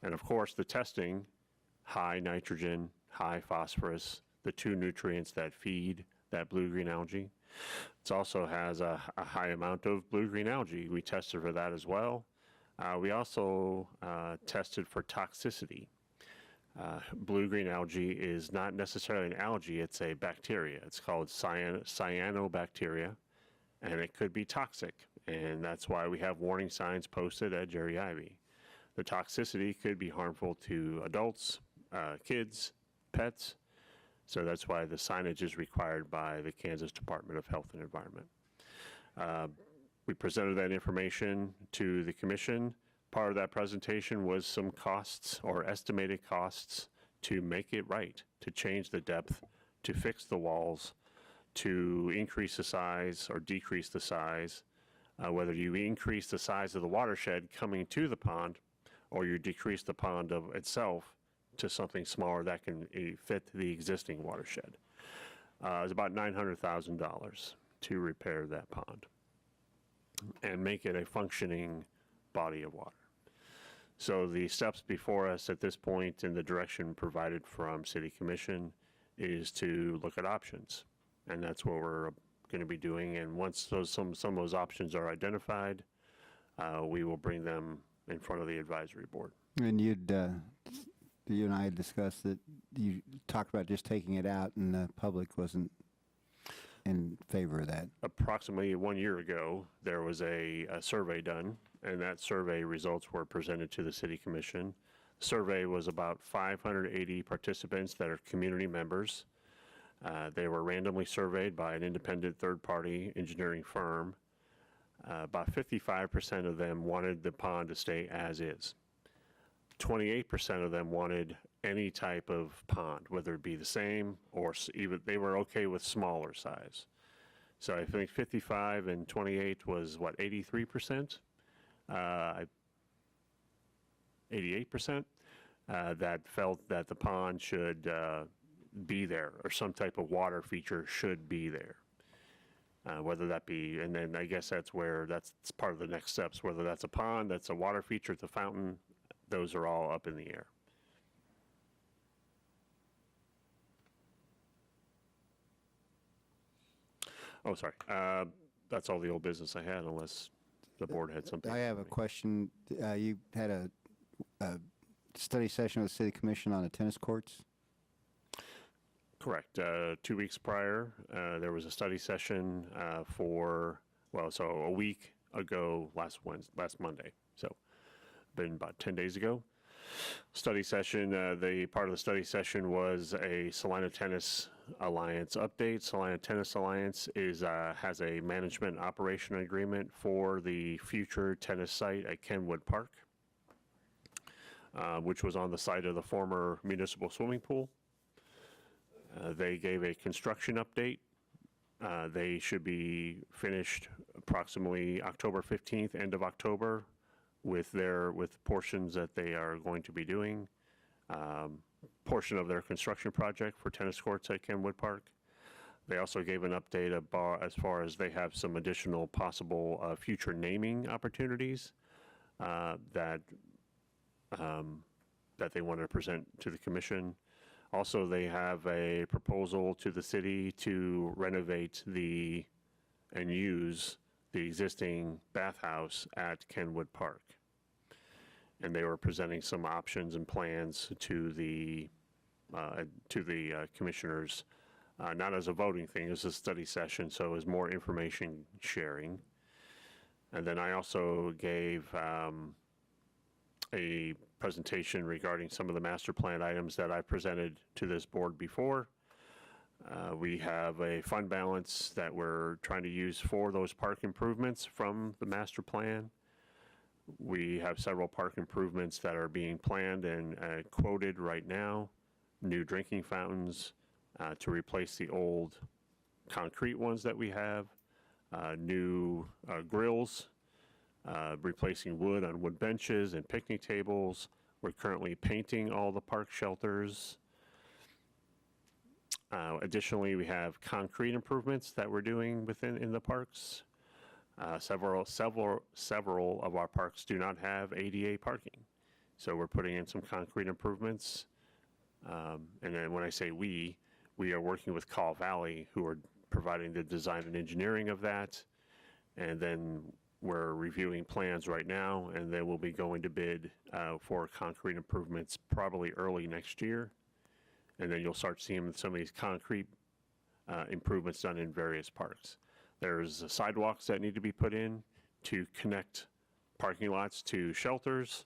And of course, the testing, high nitrogen, high phosphorus, the 2 nutrients that feed that blue-green algae. It also has a high amount of blue-green algae. We tested for that as well. We also tested for toxicity. Blue-green algae is not necessarily an algae, it's a bacteria. It's called cyanobacteria, and it could be toxic. And that's why we have warning signs posted at Jerry Ivey. The toxicity could be harmful to adults, kids, pets. So that's why the signage is required by the Kansas Department of Health and Environment. We presented that information to the commission. Part of that presentation was some costs or estimated costs to make it right, to change the depth, to fix the walls, to increase the size or decrease the size, whether you increase the size of the watershed coming to the pond or you decrease the pond of itself to something smaller that can fit the existing watershed. It's about $900,000 to repair that pond and make it a functioning body of water. So the steps before us at this point in the direction provided from City Commission is to look at options. And that's what we're going to be doing. And once some of those options are identified, we will bring them in front of the advisory board. And you and I had discussed that you talked about just taking it out, and the public wasn't in favor of that. Approximately 1 year ago, there was a survey done, and that survey results were presented to the City Commission. The survey was about 580 participants that are community members. They were randomly surveyed by an independent third-party engineering firm. About 55% of them wanted the pond to stay as is. 28% of them wanted any type of pond, whether it be the same or even they were okay with smaller size. So I think 55 and 28 was what, 83%? 88% that felt that the pond should be there, or some type of water feature should be there. Whether that be, and then I guess that's part of the next steps, whether that's a pond, that's a water feature, it's a fountain, those are all up in the air. Oh, sorry. That's all the old business I had, unless the board had something. I have a question. You had a study session with the City Commission on the tennis courts? Correct. 2 weeks prior, there was a study session so a week ago last Monday. So been about 10 days ago. Study session, the part of the study session was a Salina Tennis Alliance update. Salina Tennis Alliance has a management operation agreement for the future tennis site at Kenwood Park, which was on the site of the former municipal swimming pool. They gave a construction update. They should be finished approximately October 15th, end of October, with portions that they are going to be doing. Portion of their construction project for tennis courts at Kenwood Park. They also gave an update as far as they have some additional possible future naming opportunities that they want to present to the commission. Also, they have a proposal to the city to renovate and use the existing bathhouse at Kenwood Park. And they were presenting some options and plans to the commissioners, not as a voting thing, it was a study session, so it was more information sharing. And then I also gave a presentation regarding some of the master plan items that I presented to this board before. We have a fund balance that we're trying to use for those park improvements from the master plan. We have several park improvements that are being planned and quoted right now. New drinking fountains to replace the old concrete ones that we have. New grills, replacing wood on wood benches and picnic tables. We're currently painting all the park shelters. Additionally, we have concrete improvements that we're doing in the parks. Several of our parks do not have ADA parking, so we're putting in some concrete improvements. And then when I say we are working with Call Valley, who are providing the design and engineering of that. And then we're reviewing plans right now, and then we'll be going to bid for concrete improvements probably early next year. And then you'll start seeing some of these concrete improvements done in various parks. There's sidewalks that need to be put in to connect parking lots to shelters.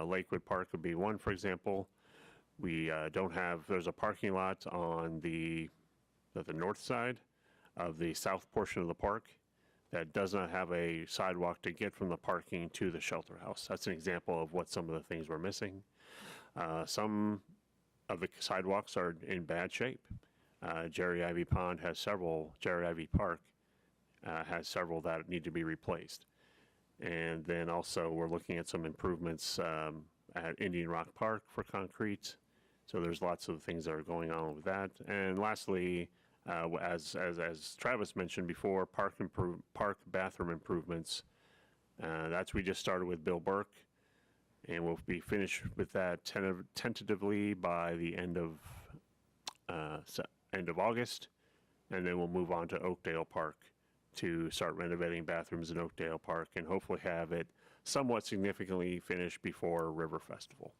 Lakewood Park would be one, for example. We there's a parking lot on the north side of the south portion of the park that does not have a sidewalk to get from the parking to the shelter house. That's an example of what some of the things we're missing. Some of the sidewalks are in bad shape. Jerry Ivey Pond has several, Jerry Ivey Park has several that need to be replaced. And then also we're looking at some improvements at Indian Rock Park for concrete. So there's lots of things that are going on with that. And lastly, as Travis mentioned before, park bathroom improvements. We just started with Bill Burke, and we'll be finished with that tentatively by the end of August, and then we'll move on to Oakdale Park to start renovating bathrooms in Oakdale Park and hopefully have it somewhat significantly finished before River Festival.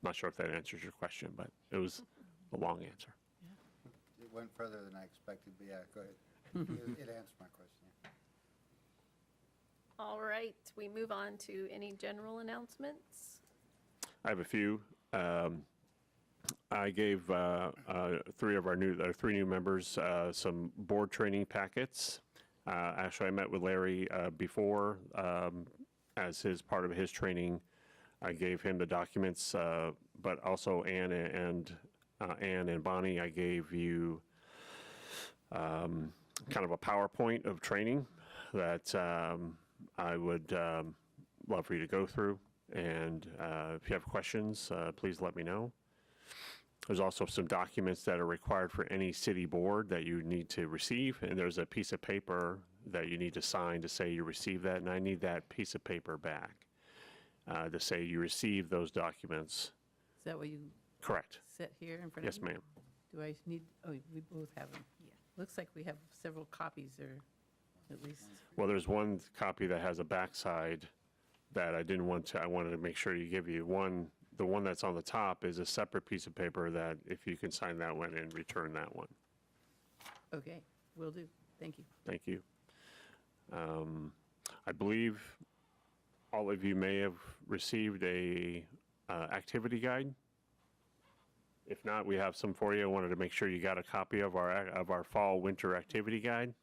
Not sure if that answers your question, but it was a long answer. It went further than I expected, but yeah, go ahead. It answered my question. Yeah. All right, we move on to any general announcements. I have a few. I gave three new members some board training packets. Actually, I met with Larry before as part of his training. I gave him the documents, but also Ann and Bonnie, I gave you kind of a PowerPoint of training that I would love for you to go through. And if you have questions, please let me know. There's also some documents that are required for any city board that you need to receive. And there's a piece of paper that you need to sign to say you received that. And I need that piece of paper back to say you received those documents. Is that what you Correct. set here in front of Yes, you? ma'am. Do I need, oh, we both have them. Yeah. Looks like we have several copies, or at least. Well, there's one copy that has a backside that I didn't want to, I wanted to make sure you give you one. The one that's on the top is a separate piece of paper that if you can sign that one and return that one. Okay, will do. Thank you. Thank you. I believe all of you may have received a activity guide. If not, we have some for you. I wanted to make sure you got a copy of our fall winter activity guide.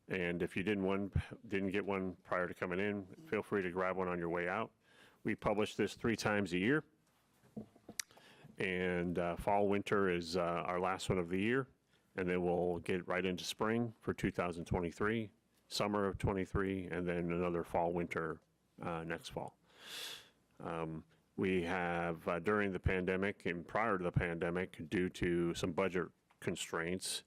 And if you didn't get one prior to coming in, feel free to grab one on your way out. We publish this 3 times a year, and fall winter is our last one of the year, and then we'll get right into spring for 2023, summer of 23, and then another fall winter next fall. We have, during the pandemic and prior to the pandemic, due to some budget constraints,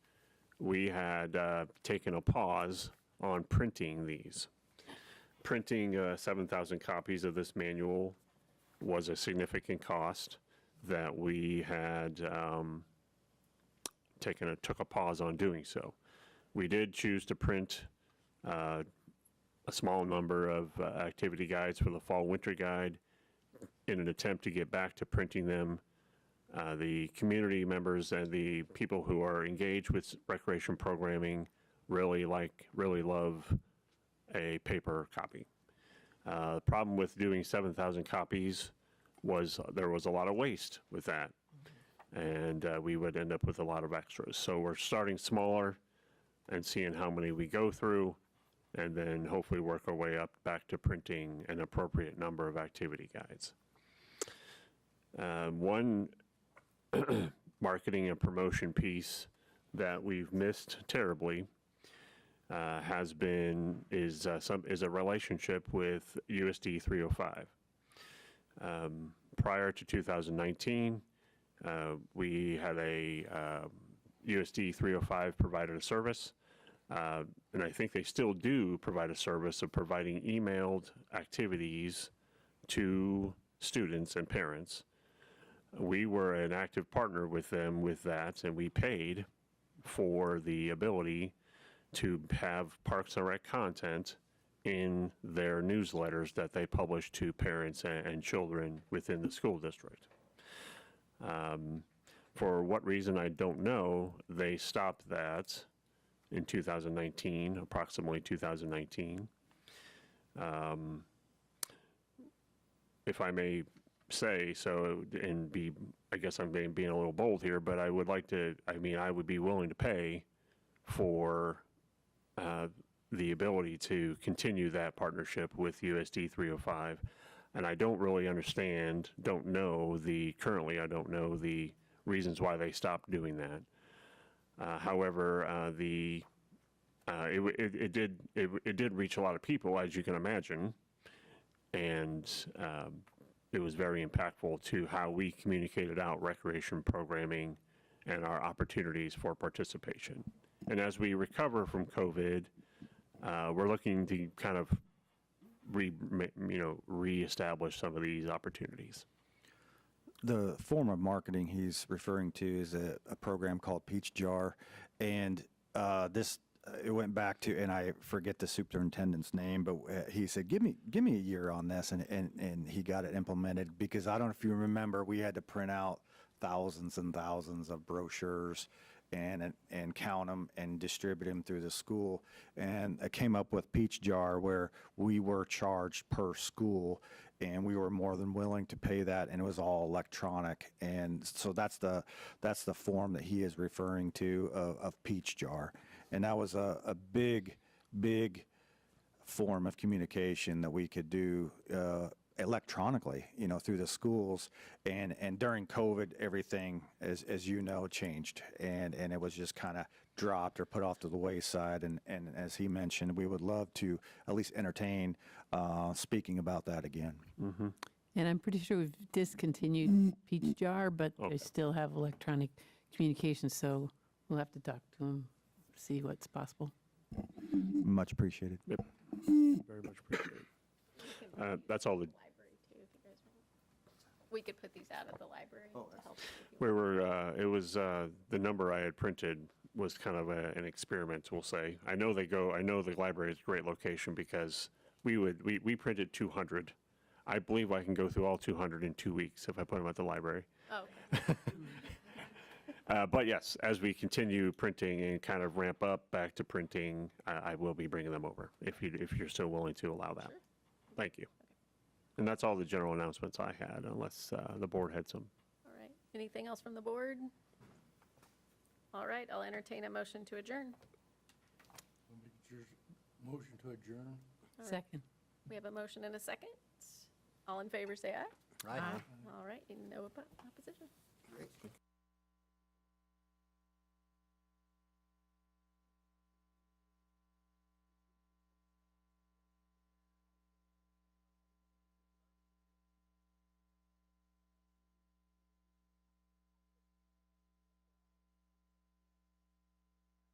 we had taken a pause on printing these. Printing 7,000 copies of this manual was a significant cost that we had took a pause on doing so. We did choose to print a small number of activity guides for the fall winter guide in an attempt to get back to printing them. The community members and the people who are engaged with recreation programming really love a paper copy. The problem with doing 7,000 copies was there was a lot of waste with that, and we would end up with a lot of extras. So we're starting smaller and seeing how many we go through, and then hopefully work our way up back to printing an appropriate number of activity guides. One marketing and promotion piece that we've missed terribly is a relationship with USD 305. Prior to 2019, we had a USD 305 provided a service, and I think they still do provide a service of providing emailed activities to students and parents. We were an active partner with them with that, and we paid for the ability to have Parks and Rec content in their newsletters that they publish to parents and children within the school district. For what reason, I don't know, they stopped that in 2019, approximately 2019. If I may say, so, and be, I guess I'm being a little bold here, but I would like to, I mean, I would be willing to pay for the ability to continue that partnership with USD 305. And I don't really understand, currently I don't know the reasons why they stopped doing that. However, it did reach a lot of people, as you can imagine, and it was very impactful to how we communicated out recreation programming and our opportunities for participation. And as we recover from COVID, we're looking to kind of reestablish some of these opportunities. The form of marketing he's referring to is a program called Peach Jar, and it went back to, and I forget the superintendent's name, but he said, give me a year on this, and he got it implemented, because I don't know if you remember, we had to print out thousands and thousands of brochures and count them and distribute them through the school. And I came up with Peach Jar, where we were charged per school, and we were more than willing to pay that, and it was all electronic. And so that's the form that he is referring to of Peach Jar. And that was a big form of communication that we could do electronically, through the schools. And during COVID, everything, as you know, changed, and it was just kind of dropped or put off to the wayside. And as he mentioned, we would love to at least entertain speaking about that again. And I'm pretty sure we've discontinued Peach Jar, but they still have electronic communication, so we'll have to talk to them, see what's possible. Much appreciated. Yep. Very much appreciated. That's all the, Library too, if you guys want. We could put these out at the library to help. if you we were, it was, the number I had printed was kind of an experiment, we'll say. I know the library is a great location, because we printed 200. I believe I can go through all 200 in 2 weeks if I put them at the library. want. Oh, okay. But yes, as we continue printing and kind of ramp up back to printing, I will be bringing them over, if you're so willing to allow that. Sure. Thank you. And that's all the general announcements I had, unless the board had some. All right. Anything else from the board? All right, I'll entertain a motion to adjourn. Motion to adjourn? Second. We have a motion and a second. All in favor, say aye. Right? All right, no opposition.